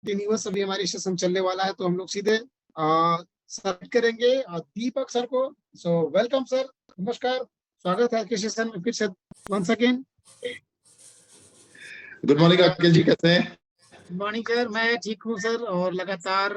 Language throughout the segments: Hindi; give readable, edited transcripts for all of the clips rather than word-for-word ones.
कंटिन्यूअस अभी हमारी सेशन चलने वाला है, तो हम लोग सीधे स्टार्ट करेंगे दीपक सर को। सो वेलकम सर, नमस्कार, स्वागत है आपके सेशन में फिर से वंस अगेन। गुड मॉर्निंग अखिल जी, कैसे हैं? गुड मॉर्निंग सर, मैं ठीक हूँ सर। और लगातार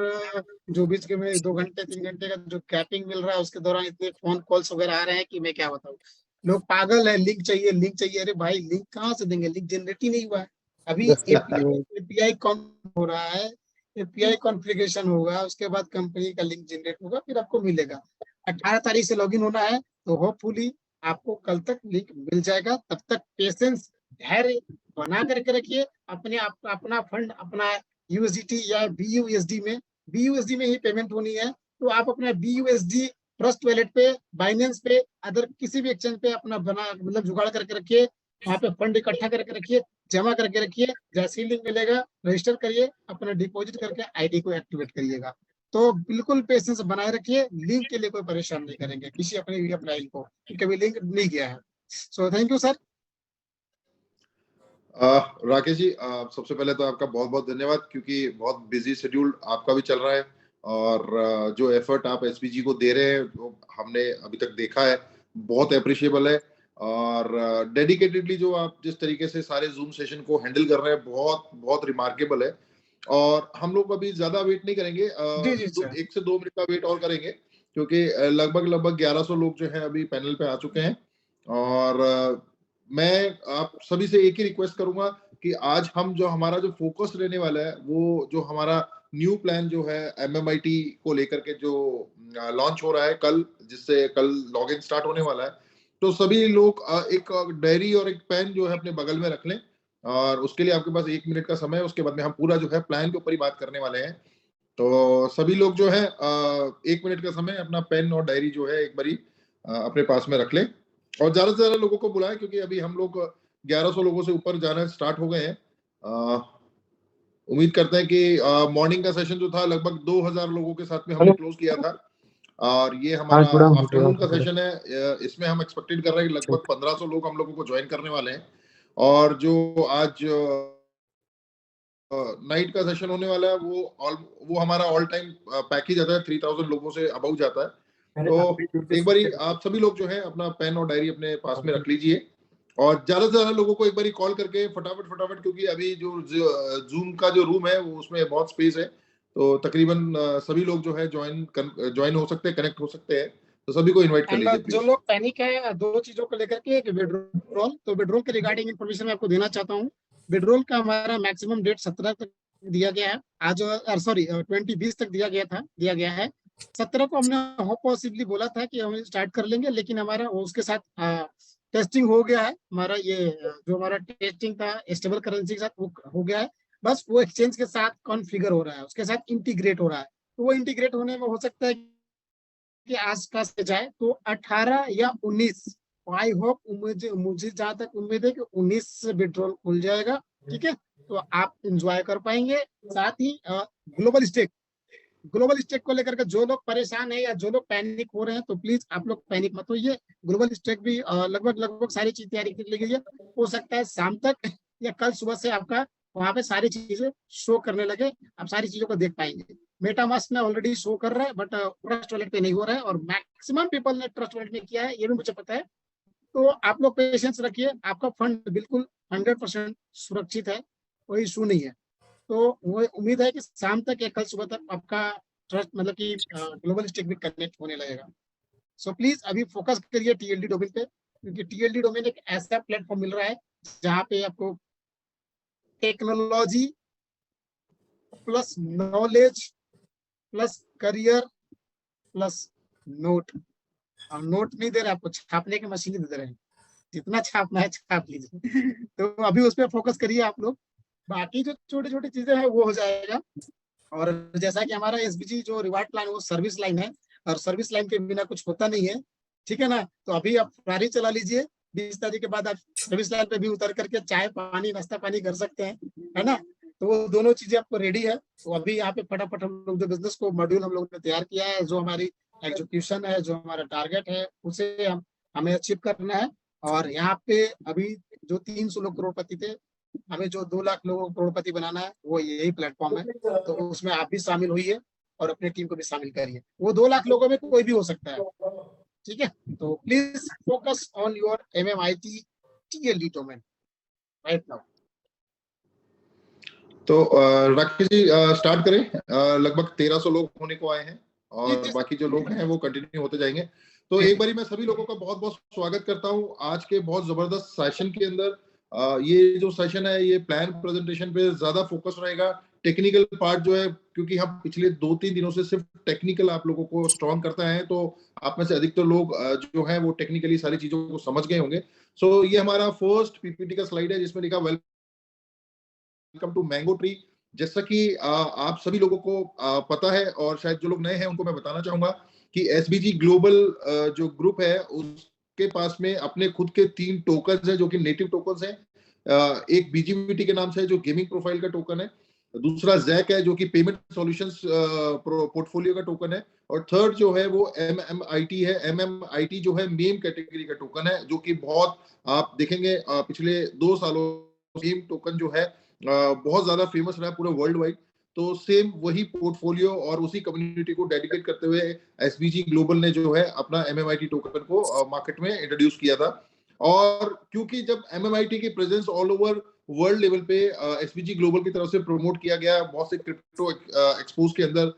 जो बीच के में 2 घंटे 3 घंटे का जो गैपिंग मिल रहा है उसके दौरान इतने फोन कॉल्स वगैरह आ रहे हैं कि मैं क्या बताऊँ। लोग पागल है, लिंक चाहिए लिंक चाहिए। अरे भाई लिंक कहाँ से देंगे, लिंक जनरेट ही नहीं हुआ है अभी। एपीआई कॉन हो रहा है, एपीआई कॉन्फ़िगरेशन होगा, उसके बाद कंपनी का लिंक जनरेट होगा, फिर आपको मिलेगा। 18 तारीख से लॉगिन होना है, तो होपफुली आपको कल तक लिंक मिल जाएगा। तब तक पेशेंस, धैर्य बना करके रखिए। अपने आप अपना फंड अपना यूएसडीटी या बीयूएसडी में ही पेमेंट होनी है, तो आप अपना बीयूएसडी ट्रस्ट वैलेट पे, बाइनेंस पे, अदर किसी भी एक्सचेंज पे अपना बना मतलब जुगाड़ करके रखिए। वहां पे फंड इकट्ठा करके रखिए, जमा करके रखिए। जैसे ही लिंक मिलेगा रजिस्टर करिए, अपना डिपॉजिट करके आईडी को एक्टिवेट करिएगा। तो बिल्कुल पेशेंस बनाए रखिए, लिंक के लिए कोई परेशान नहीं करेंगे किसी अपने भी अपना को, कभी लिंक नहीं गया है। So thank you sir. Rakesh ji, सबसे पहले तो आपका बहुत बहुत धन्यवाद, क्योंकि बहुत बिजी शेड्यूल आपका भी चल रहा है। और जो एफर्ट आप एसपीजी को दे रहे हैं वो हमने अभी तक देखा है, बहुत अप्रिशिएबल है। और डेडिकेटेडली जो आप जिस तरीके से सारे जूम सेशन को हैंडल कर रहे हैं, बहुत बहुत रिमार्केबल है। और हम लोग अभी ज्यादा वेट नहीं करेंगे, जी जी सर। 1 से 2 मिनट का वेट और करेंगे, क्योंकि लगभग 1100 लोग जो है अभी पैनल पे आ चुके हैं। और मैं आप सभी से एक ही रिक्वेस्ट करूंगा कि आज हम जो हमारा जो फोकस रहने वाला है, वो जो हमारा न्यू प्लान जो है एमएमआईटी को लेकर के जो लॉन्च हो रहा है कल, जिससे कल लॉगिन स्टार्ट होने वाला है, तो सभी लोग एक डायरी और एक पेन जो है अपने बगल में रख लें। और उसके लिए आपके पास 1 मिनट का समय है, उसके बाद में हम पूरा जो है प्लान के ऊपर ही बात करने वाले हैं। तो सभी लोग जो है 1 मिनट का समय अपना पेन और डायरी जो है एक बारी अपने पास में रख लें। और ज्यादा से ज्यादा लोगों को बुलाएं, क्योंकि अभी हम लोग 1100 लोगों से ऊपर जाना स्टार्ट हो गए हैं। उम्मीद करते हैं कि मॉर्निंग का सेशन जो था लगभग 2000 लोगों के साथ में हमने क्लोज किया था। और ये हमारा आफ्टरनून का सेशन है, इसमें हम एक्सपेक्टेड कर रहे हैं कि लगभग 1500 लोग हम लोगों को ज्वाइन करने वाले हैं। और जो आज नाइट का सेशन होने वाला है वो हमारा ऑल टाइम पैकेज आता है, 3000 लोगों से अबव जाता है। तो एक बारी आप सभी लोग जो है अपना पेन और डायरी अपने पास में रख लीजिए, और ज्यादा से ज्यादा लोगों को एक बारी कॉल करके फटाफट, क्योंकि अभी जो जूम का जो रूम है वो उसमें बहुत स्पेस है, तो तकरीबन सभी लोग जो है ज्वाइन हो सकते हैं, कनेक्ट हो सकते हैं। तो सभी को इनवाइट कर एंड लीजिए जो प्लीज। लोग पैनिक है दो चीजों को लेकर के, एक विड्रॉल, तो विड्रॉल के रिगार्डिंग इन्फॉर्मेशन मैं आपको देना चाहता हूँ। विड्रॉल का हमारा मैक्सिमम डेट 17 तक दिया गया है। आज सॉरी 20-20 तक दिया गया है। 17 को हमने हो पॉसिबली बोला था कि हम स्टार्ट कर लेंगे, लेकिन हमारा उसके साथ टेस्टिंग हो गया है। हमारा ये जो हमारा टेस्टिंग था स्टेबल करेंसी के साथ वो हो गया है। बस वो एक्सचेंज के साथ कॉन्फ़िगर हो रहा है, उसके साथ इंटीग्रेट हो रहा है। तो वो इंटीग्रेट होने में हो सकता है के आसपास से जाए, तो 18 या 19, आई होप, मुझे मुझे जहां तक उम्मीद है कि 19 से विड्रॉल खुल जाएगा। ठीक है, तो आप इंजॉय कर पाएंगे। साथ ही ग्लोबल स्टेक को लेकर के जो लोग परेशान है या जो लोग पैनिक हो रहे हैं, तो प्लीज आप लोग पैनिक मत होइए। ग्लोबल स्टेक भी लगभग लगभग सारी चीज तैयारी कर ली गई है। हो सकता है शाम तक या कल सुबह से आपका वहां पे सारी चीजें शो करने लगे, आप सारी चीजों को देख पाएंगे। मेटामास्क में ऑलरेडी शो कर रहा है, बट ट्रस्ट वॉलेट पे नहीं हो रहा है, और मैक्सिमम पीपल ने ट्रस्ट वॉलेट में किया है, ये भी मुझे पता है। तो आप लोग पेशेंस रखिए, आपका फंड बिल्कुल 100% सुरक्षित है, कोई इशू नहीं है। तो वो उम्मीद है कि शाम तक या कल सुबह तक आपका ट्रस्ट मतलब कि ग्लोबल स्टेक भी कनेक्ट होने लगेगा। सो प्लीज अभी फोकस करिए टीएलडी डोमेन पे, क्योंकि टीएलडी डोमेन एक ऐसा प्लेटफॉर्म मिल रहा है जहाँ पे आपको technology plus knowledge plus career plus note. और नोट नहीं दे रहे आपको, छापने की मशीन दे रहे हैं, जितना छापना है छाप लीजिए। तो अभी उस पर फोकस करिए आप लोग। बाकी जो छोटी छोटी चीजें हैं वो हो जाएगा। और जैसा कि हमारा एसबीजी जो रिवार्ड प्लान वो सर्विस लाइन है, और सर्विस लाइन के बिना कुछ होता नहीं है। ठीक है ना, तो अभी आप गाड़ी चला लीजिए, 20 तारीख के बाद आप सर्विस लाइन पे भी उतर करके चाय पानी नाश्ता पानी कर सकते हैं, है ना। तो वो दोनों चीजें आपको रेडी है। तो अभी यहाँ पे फटाफट हम लोग जो बिजनेस को मॉड्यूल हम लोग ने तैयार किया है, जो हमारी एग्जीक्यूशन है, जो हमारा टारगेट है, उसे हमें अचीव करना है। और यहाँ पे अभी जो 300 लोग करोड़पति थे, हमें जो 2 लाख लोगों को करोड़पति बनाना है वो यही प्लेटफॉर्म है। तो उसमें आप भी शामिल होइए और अपनी टीम को भी शामिल करिए। वो 2 लाख लोगों में कोई भी हो सकता है। ठीक है, तो please focus on your MMIT TLD domain right now. तो राकेश जी स्टार्ट करें। लगभग 1300 लोग होने को आए हैं जी और जी बाकी जो लोग हैं वो कंटिन्यू होते जाएंगे। तो जी एक जी बारी मैं सभी लोगों का बहुत बहुत स्वागत करता हूं आज के बहुत जबरदस्त सेशन के अंदर। ये जो सेशन है ये प्लान प्रेजेंटेशन पे ज्यादा फोकस रहेगा। टेक्निकल पार्ट जो है, क्योंकि हम पिछले 2-3 दिनों से सिर्फ टेक्निकल आप लोगों को स्ट्रॉन्ग करते हैं, तो आप में से अधिकतर लोग जो है वो टेक्निकली सारी चीजों को समझ गए होंगे। सो ये हमारा फर्स्ट पीपीटी का स्लाइड है जिसमें लिखा वेलकम टू मैंगो ट्री। जैसा कि आप सभी लोगों को पता है और शायद जो लोग नए हैं उनको मैं बताना चाहूंगा कि एसबीजी ग्लोबल जो ग्रुप है उसके पास में अपने खुद के 3 टोकन है जो कि नेटिव टोकन है। एक बीजीबीटी के नाम से है जो गेमिंग प्रोफाइल का टोकन है, दूसरा जैक है जो कि पेमेंट सॉल्यूशंस पोर्टफोलियो का टोकन है, और थर्ड जो है वो एमएमआईटी है। एमएमआईटी जो है मेम कैटेगरी का टोकन है जो कि बहुत आप देखेंगे पिछले 2 सालों मेम टोकन जो है बहुत ज्यादा फेमस रहा है पूरे वर्ल्ड वाइड। तो सेम वही पोर्टफोलियो और उसी कम्युनिटी को डेडिकेट करते हुए एसबीजी ग्लोबल ने जो है अपना एमएमआईटी टोकन को मार्केट में इंट्रोड्यूस किया था। और क्योंकि जब एमएमआईटी की presence all over world level पे एसबीजी ग्लोबल की तरफ से प्रमोट किया गया, बहुत से क्रिप्टो एक्सपोज के अंदर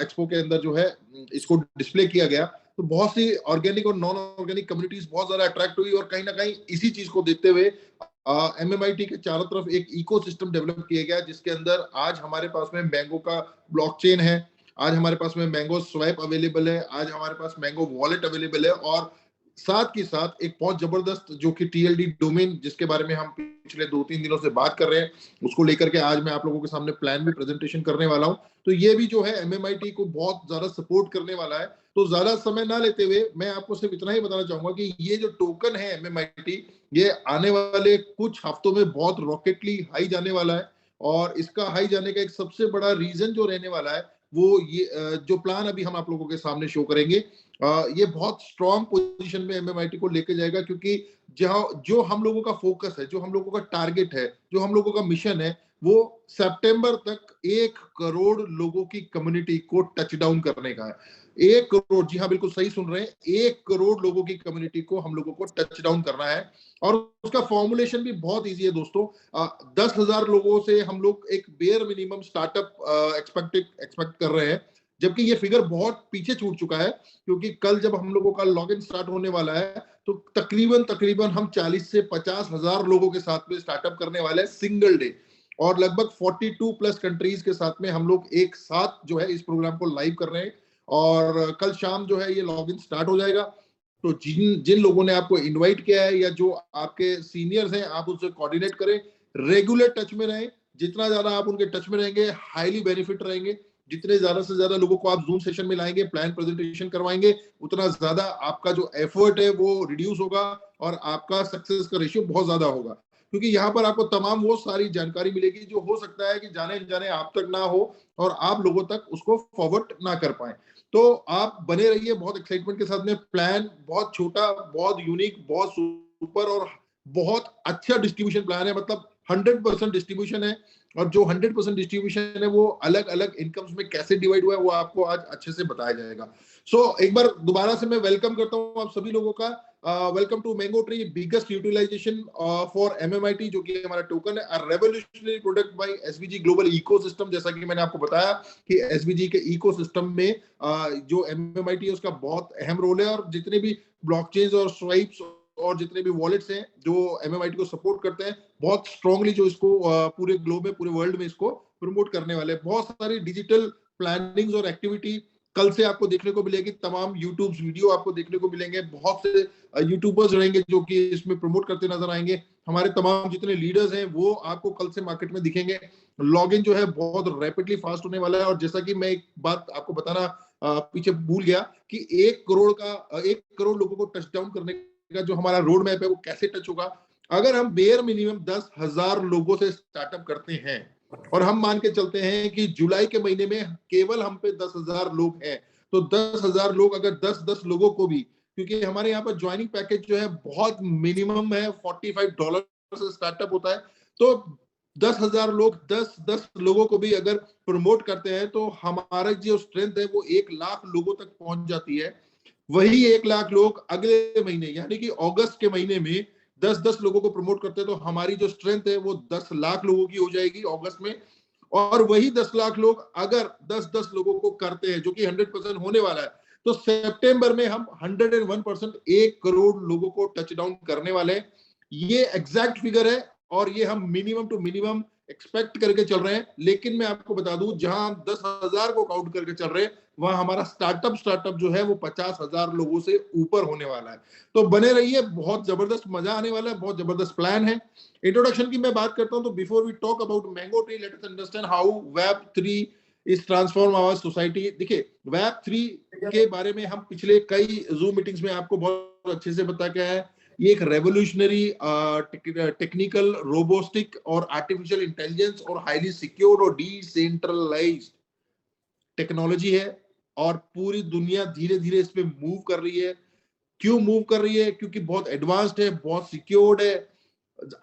एक्सपो के अंदर जो है इसको डिस्प्ले किया गया, तो बहुत सी ऑर्गेनिक और नॉन ऑर्गेनिक कम्युनिटीज बहुत ज्यादा अट्रैक्ट हुई और कहीं ना कहीं इसी चीज को देखते हुए एमएमआईटी के चारों तरफ एक इकोसिस्टम डेवलप किया गया जिसके अंदर आज हमारे पास में मैंगो का ब्लॉकचेन है, आज हमारे पास में मैंगो स्वैप अवेलेबल है, आज हमारे पास मैंगो वॉलेट अवेलेबल है, और साथ के साथ एक बहुत जबरदस्त जो कि टीएलडी डोमेन जिसके बारे में हम पिछले 2-3 दिनों से बात कर रहे हैं उसको लेकर के आज मैं आप लोगों के सामने प्लान भी प्रेजेंटेशन करने वाला हूं। तो ये भी जो है एमएमआईटी को बहुत ज्यादा सपोर्ट करने वाला है। तो ज्यादा समय ना लेते हुए मैं आपको सिर्फ इतना ही बताना चाहूंगा कि ये जो टोकन है एमएमआईटी, ये आने वाले कुछ हफ्तों में बहुत रॉकेटली हाई जाने वाला है। और इसका हाई जाने का एक सबसे बड़ा रीजन जो रहने वाला है वो ये जो प्लान अभी हम आप लोगों के सामने शो करेंगे, ये बहुत स्ट्रॉन्ग पोजीशन में एमएमआईटी को लेके जाएगा, क्योंकि जहां जो हम लोगों का फोकस है, जो हम लोगों का टारगेट है, जो हम लोगों का मिशन है, वो सितंबर तक 1 करोड़ लोगों की कम्युनिटी को टच डाउन करने का है। 1 करोड़, जी हाँ बिल्कुल सही सुन रहे हैं, 1 करोड़ लोगों की कम्युनिटी को हम लोगों को टच डाउन करना है। और उसका फॉर्मुलेशन भी बहुत ईजी है दोस्तों। 10,000 लोगों से हम लोग एक बेयर मिनिमम स्टार्टअप एक्सपेक्ट कर रहे हैं, जबकि ये फिगर बहुत पीछे छूट चुका है, क्योंकि कल जब हम लोगों का लॉगिन स्टार्ट होने वाला है तो तकरीबन तकरीबन हम 40 से 50,000 लोगों के साथ में स्टार्टअप करने वाले हैं सिंगल डे, और लगभग 42 प्लस कंट्रीज के साथ में हम लोग एक साथ जो है इस प्रोग्राम को लाइव कर रहे हैं। और कल शाम जो है ये लॉगिन स्टार्ट हो जाएगा। तो जिन जिन लोगों ने आपको इनवाइट किया है या जो आपके सीनियर्स हैं आप उससे कोऑर्डिनेट करें, रेगुलर टच में रहें। जितना ज्यादा आप उनके टच में रहेंगे हाईली बेनिफिट रहेंगे। जितने ज्यादा से ज्यादा लोगों को आप जूम सेशन में लाएंगे, प्लान प्रेजेंटेशन करवाएंगे, उतना ज्यादा आपका जो एफर्ट है वो रिड्यूस होगा और आपका सक्सेस का रेशियो बहुत ज्यादा होगा, क्योंकि यहाँ पर आपको तमाम वो सारी जानकारी मिलेगी जो हो सकता है कि जाने जाने आप तक ना हो और आप लोगों तक उसको फॉरवर्ड ना कर पाए। तो आप बने रहिए बहुत एक्साइटमेंट के साथ में। प्लान बहुत छोटा, बहुत यूनिक, बहुत सुपर और बहुत अच्छा डिस्ट्रीब्यूशन प्लान है, मतलब 100% डिस्ट्रीब्यूशन है। और जो 100% डिस्ट्रीब्यूशन है वो अलग अलग इनकम्स में कैसे डिवाइड हुआ है वो आपको आज अच्छे से बताया जाएगा। एक बार दोबारा से मैं वेलकम करता हूं आप सभी लोगों का। Welcome to mango tree, biggest utilization for MMIT, जो कि हमारा टोकन है, a revolutionary product by SBG global ecosystem. जैसा कि मैंने आपको बताया कि एसबीजी के इकोसिस्टम में जो एमएमआईटी है उसका बहुत अहम रोल है, और जितने भी ब्लॉकचेन्स और स्वाइप्स और जितने भी वॉलेट्स हैं जो एमएमआईटी को सपोर्ट करते हैं, बहुत स्ट्रांगली जो इसको पूरे ग्लोब में, पूरे वर्ल्ड में इसको प्रमोट करने वाले हैं। बहुत सारी डिजिटल प्लानिंग्स और एक्टिविटी कल से आपको देखने को मिलेगी। तमाम यूट्यूब वीडियो आपको देखने को मिलेंगे, बहुत से यूट्यूबर्स रहेंगे जो कि इसमें प्रमोट करते नजर आएंगे। हमारे तमाम जितने लीडर्स हैं वो आपको कल से मार्केट में दिखेंगे। लॉगिन जो है बहुत रैपिडली फास्ट होने वाला है, और जैसा कि मैं एक बात आपको बताना पीछे भूल गया कि 1 करोड़ लोगों को टच डाउन करने का जो हमारा रोड मैप है वो कैसे टच होगा। अगर हम बेयर मिनिमम 10,000 लोगों से स्टार्टअप करते हैं और हम मान के चलते हैं कि जुलाई के महीने में केवल हम पे 10,000 लोग हैं, तो 10,000 लोग अगर 10-10 लोगों को भी, क्योंकि हमारे यहाँ पर ज्वाइनिंग पैकेज जो है बहुत मिनिमम है, $45 से स्टार्टअप होता है। तो 10,000 लोग 10 लोगों को भी अगर प्रमोट करते हैं तो हमारा जो स्ट्रेंथ है वो 1 लाख लोगों तक पहुंच जाती है। वही 1 लाख लोग अगले महीने यानी कि अगस्त के महीने में 10-10 लोगों को प्रमोट करते हैं तो हमारी जो स्ट्रेंथ है वो 10 लाख लोगों की हो जाएगी अगस्त में। और वही 10 लाख लोग अगर 10-10 लोगों को करते हैं जो कि 100% होने वाला है, तो सितंबर में हम 101% 1 करोड़ लोगों को टच डाउन करने वाले हैं। ये एग्जैक्ट फिगर है और ये हम मिनिमम टू मिनिमम एक्सपेक्ट करके चल रहे हैं। लेकिन मैं आपको बता दूं, जहां हम 10,000 को काउंट करके चल रहे हैं, वहां हमारा स्टार्टअप जो है वो 50,000 लोगों से ऊपर होने वाला है। तो बने रहिए, बहुत जबरदस्त मजा आने वाला है, बहुत जबरदस्त प्लान है। इंट्रोडक्शन की मैं बात करता हूं तो before we talk about mango tree, let us understand how web 3 is transform our society. देखिए, वेब 3 के बारे में हम पिछले कई जूम मीटिंग्स में आपको बहुत अच्छे से बता के आए हैं। ये एक रेवोल्यूशनरी टेक्निकल, रोबोस्टिक और आर्टिफिशियल इंटेलिजेंस और हाईली सिक्योर्ड और डिसेंट्रलाइज्ड टेक्नोलॉजी है और पूरी दुनिया धीरे धीरे इस पे मूव कर रही है। क्यों मूव कर रही है? क्योंकि बहुत एडवांस्ड है, बहुत सिक्योर्ड है।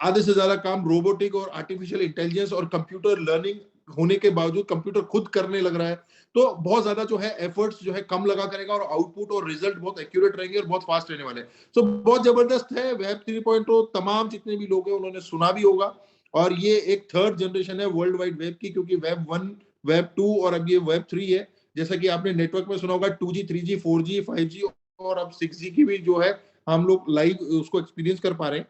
आधे से ज्यादा काम रोबोटिक और आर्टिफिशियल इंटेलिजेंस और कंप्यूटर लर्निंग होने के बावजूद कंप्यूटर खुद करने लग रहा है। तो बहुत ज्यादा जो है एफर्ट्स जो है कम लगा करेगा और आउटपुट और रिजल्ट बहुत एक्यूरेट रहेंगे और बहुत फास्ट रहने वाले हैं। तो बहुत जबरदस्त है वेब 3.0। तमाम जितने भी लोग हैं उन्होंने सुना भी होगा। और ये एक थर्ड जनरेशन है वर्ल्ड वाइड वेब की, क्योंकि वेब 1, वेब 2 और अब ये वेब 3 है। जैसा कि आपने नेटवर्क में सुना होगा 2G, 3G, 4G, 5G और अब 6G की भी जो है हम लोग लाइव उसको एक्सपीरियंस कर पा रहे हैं।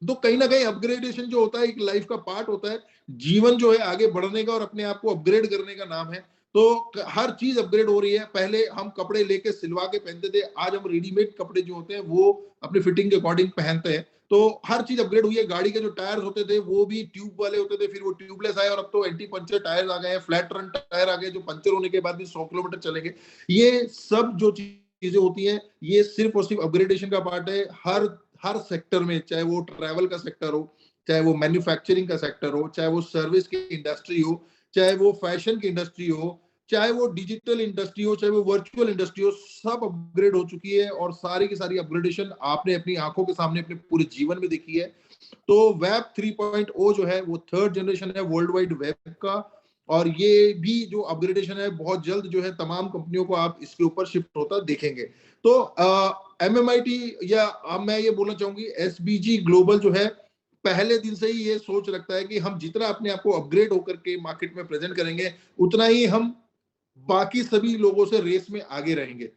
तो कहीं ना कहीं अपग्रेडेशन जो होता है एक लाइफ का पार्ट होता है। जीवन जो है आगे बढ़ने का और अपने आप को अपग्रेड करने का नाम है। तो हर चीज अपग्रेड हो रही है। पहले हम कपड़े लेके सिलवा के पहनते थे, आज हम रेडीमेड कपड़े जो होते हैं वो अपने फिटिंग के अकॉर्डिंग पहनते हैं। तो हर चीज अपग्रेड हुई है। गाड़ी के जो टायर्स होते थे वो भी ट्यूब वाले होते थे, फिर वो ट्यूबलेस आए और अब तो एंटी पंचर टायर आ गए हैं, फ्लैट रन टायर आ गए जो पंचर होने के बाद भी 100 किलोमीटर चलेंगे। ये सब जो चीजें होती हैं ये सिर्फ और सिर्फ अपग्रेडेशन का पार्ट है। हर हर सेक्टर में, चाहे वो ट्रैवल का सेक्टर हो, चाहे वो मैन्युफैक्चरिंग का सेक्टर हो, चाहे वो सर्विस की इंडस्ट्री हो, चाहे वो फैशन की इंडस्ट्री हो, चाहे वो डिजिटल इंडस्ट्री हो, चाहे वो वर्चुअल इंडस्ट्री हो, सब अपग्रेड हो चुकी है। और सारी की सारी अपग्रेडेशन आपने अपनी आंखों के सामने अपने पूरे जीवन में देखी है। तो वेब 3.0 जो है वो थर्ड जनरेशन है वर्ल्ड वाइड वेब का। और ये भी जो अपग्रेडेशन है बहुत जल्द जो है तमाम कंपनियों को आप इसके ऊपर शिफ्ट होता देखेंगे। तो MMIT या मैं ये बोलना चाहूंगी SBG ग्लोबल जो है पहले दिन से ही ये सोच रखता है कि हम जितना अपने आप को अपग्रेड होकर के मार्केट में प्रेजेंट करेंगे उतना ही हम बाकी सभी लोगों से रेस में आगे रहेंगे।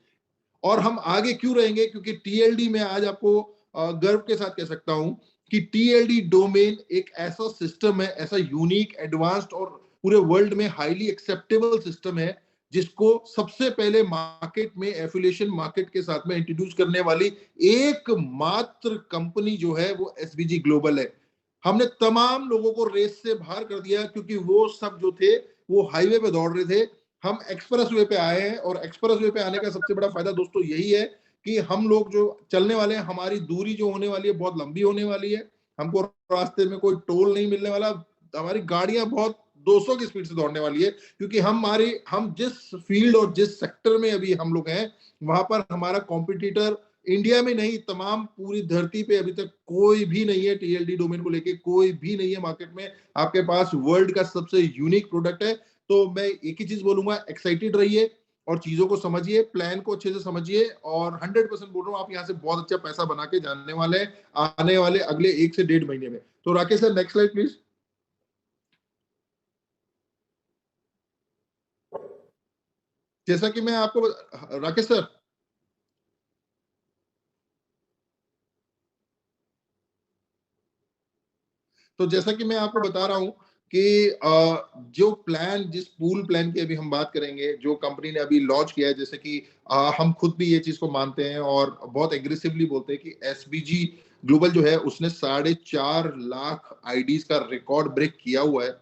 और हम आगे क्यों रहेंगे? क्योंकि TLD में आज आपको गर्व के साथ कह सकता हूं कि TLD डोमेन एक ऐसा सिस्टम है, ऐसा यूनिक, एडवांस्ड और पूरे वर्ल्ड में हाईली एक्सेप्टेबल सिस्टम है जिसको सबसे पहले मार्केट में एफिलिएशन मार्केट के साथ में इंट्रोड्यूस करने वाली एकमात्र कंपनी जो है वो SBG ग्लोबल है। हमने तमाम लोगों को रेस से बाहर कर दिया क्योंकि वो सब जो थे वो हाईवे पे दौड़ रहे थे। हम एक्सप्रेस वे पे आए हैं और एक्सप्रेस वे पे आने का सबसे बड़ा फायदा दोस्तों यही है कि हम लोग जो चलने वाले हैं, हमारी दूरी जो होने वाली है बहुत लंबी होने वाली है। हमको रास्ते में कोई टोल नहीं मिलने वाला। हमारी गाड़ियां बहुत 200 की स्पीड से दौड़ने वाली है क्योंकि हम जिस फील्ड और जिस सेक्टर में अभी हम लोग हैं वहां पर हमारा कॉम्पिटिटर इंडिया में नहीं, तमाम पूरी धरती पे अभी तक कोई भी नहीं है। TLD डोमेन को लेके कोई भी नहीं है मार्केट में। आपके पास वर्ल्ड का सबसे यूनिक प्रोडक्ट है। तो मैं एक ही चीज बोलूंगा, एक्साइटेड रहिए और चीजों को समझिए, प्लान को अच्छे से समझिए और 100% बोल रहा हूँ आप यहाँ से बहुत अच्छा पैसा बना के जाने वाले हैं आने वाले अगले 1 से 1.5 महीने में। तो Rakesh sir next slide please. जैसा कि मैं आपको राकेश सर, तो जैसा कि मैं आपको बता रहा हूं कि जो प्लान, जिस पूल प्लान की अभी हम बात करेंगे जो कंपनी ने अभी लॉन्च किया है, जैसे कि हम खुद भी ये चीज को मानते हैं और बहुत एग्रेसिवली बोलते हैं कि SBG ग्लोबल जो है उसने 4.5 लाख आईडीज का रिकॉर्ड ब्रेक किया हुआ है।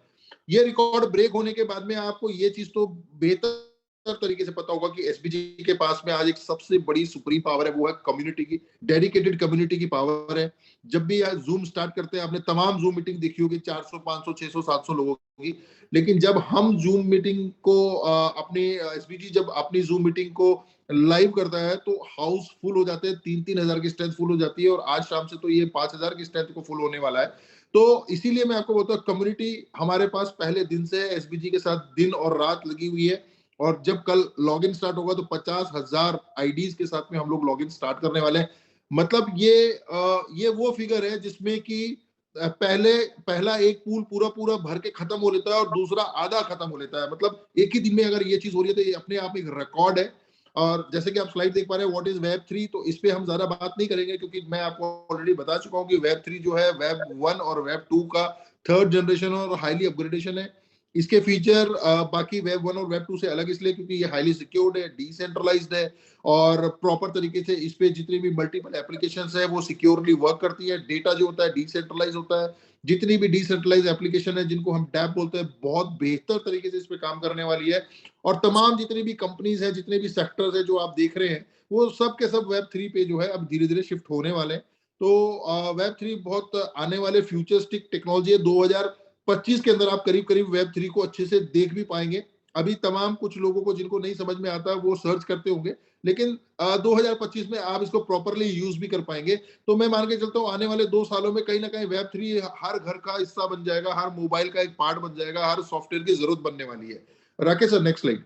ये रिकॉर्ड ब्रेक होने के बाद में आपको ये चीज तो बेहतर तरीके से पता होगा कि SBG के पास में आज एक सबसे बड़ी सुप्रीम पावर है, वो है कम्युनिटी की, डेडिकेटेड कम्युनिटी की पावर है। जब भी आज जूम स्टार्ट करते हैं, आपने तमाम जूम मीटिंग देखी होगी 400, 500, 600, 700 लोगों की। लेकिन जब हम जूम मीटिंग को अपने SBG जब अपनी जूम मीटिंग को लाइव करता है तो हाउस फुल हो जाते हैं, 3-3 हजार की स्ट्रेंथ फुल हो जाती है और आज शाम से तो ये 5,000 की स्ट्रेंथ को फुल होने वाला है। तो इसीलिए मैं आपको बोलता हूँ कम्युनिटी हमारे पास पहले दिन से एसबीजी के साथ दिन और रात लगी हुई है, और जब कल लॉगिन स्टार्ट होगा तो 50,000 आईडीज के साथ में हम लोग लॉगिन स्टार्ट करने वाले हैं। मतलब ये वो फिगर है जिसमें कि पहला एक पूल पूरा पूरा भर के खत्म हो लेता है और दूसरा आधा खत्म हो लेता है। मतलब एक ही दिन में अगर ये चीज हो रही है तो ये अपने आप में एक रिकॉर्ड है। और जैसे कि आप स्लाइड देख पा रहे हैं व्हाट इज वेब 3, तो इस पे हम ज्यादा बात नहीं करेंगे क्योंकि मैं आपको ऑलरेडी बता चुका हूं कि वेब 3 जो है वेब 1 और वेब 2 का थर्ड जनरेशन और हाईली अपग्रेडेशन है। इसके फीचर बाकी वेब 1 और वेब 2 से अलग इसलिए क्योंकि ये हाईली सिक्योर्ड है, डिसेंट्रलाइज्ड है, और प्रॉपर तरीके से इस पे जितनी भी मल्टीपल एप्लीकेशंस है वो सिक्योरली वर्क करती है। डेटा जो होता है डिसेंट्रलाइज होता है। जितनी भी डिसेंट्रलाइज एप्लीकेशन है जिनको हम डैप बोलते हैं, बहुत बेहतर तरीके से इस पे काम करने वाली है। और तमाम जितनी भी कंपनीज है, जितने भी सेक्टर्स है जो आप देख रहे हैं, वो सब के सब वेब 3 पे जो है अब धीरे धीरे शिफ्ट होने वाले हैं। तो वेब 3 बहुत आने वाले फ्यूचरिस्टिक टेक्नोलॉजी है। 2025 के अंदर आप करीब करीब वेब 3 को अच्छे से देख भी पाएंगे। अभी तमाम कुछ लोगों को जिनको नहीं समझ में आता वो सर्च करते होंगे, लेकिन 2025 में आप इसको प्रॉपरली यूज भी कर पाएंगे। तो मैं मान के चलता हूँ आने वाले 2 सालों में कहीं ना कहीं वेब 3 हर घर का हिस्सा बन जाएगा, हर मोबाइल का एक पार्ट बन जाएगा, हर सॉफ्टवेयर की जरूरत बनने वाली है। Rakesh sir, next slide.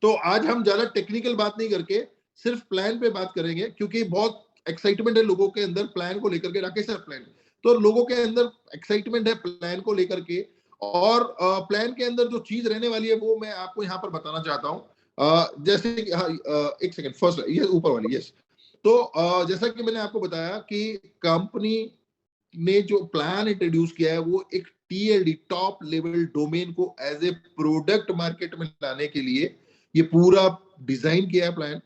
तो आज हम ज्यादा टेक्निकल बात नहीं करके सिर्फ प्लान पे बात करेंगे क्योंकि बहुत एक्साइटमेंट है लोगों के अंदर प्लान को लेकर के। राकेश सर, प्लान, तो लोगों के अंदर एक्साइटमेंट है प्लान को लेकर के, और प्लान के अंदर जो चीज रहने वाली है वो मैं आपको यहाँ पर बताना चाहता हूँ। जैसे कि एक सेकंड, फर्स्ट ये ऊपर वाली, यस। तो जैसा कि मैंने आपको बताया कि कंपनी ने जो प्लान इंट्रोड्यूस किया है वो एक टीएलडी, टॉप लेवल डोमेन को एज ए प्रोडक्ट मार्केट में लाने के लिए ये पूरा डिजाइन किया है प्लान।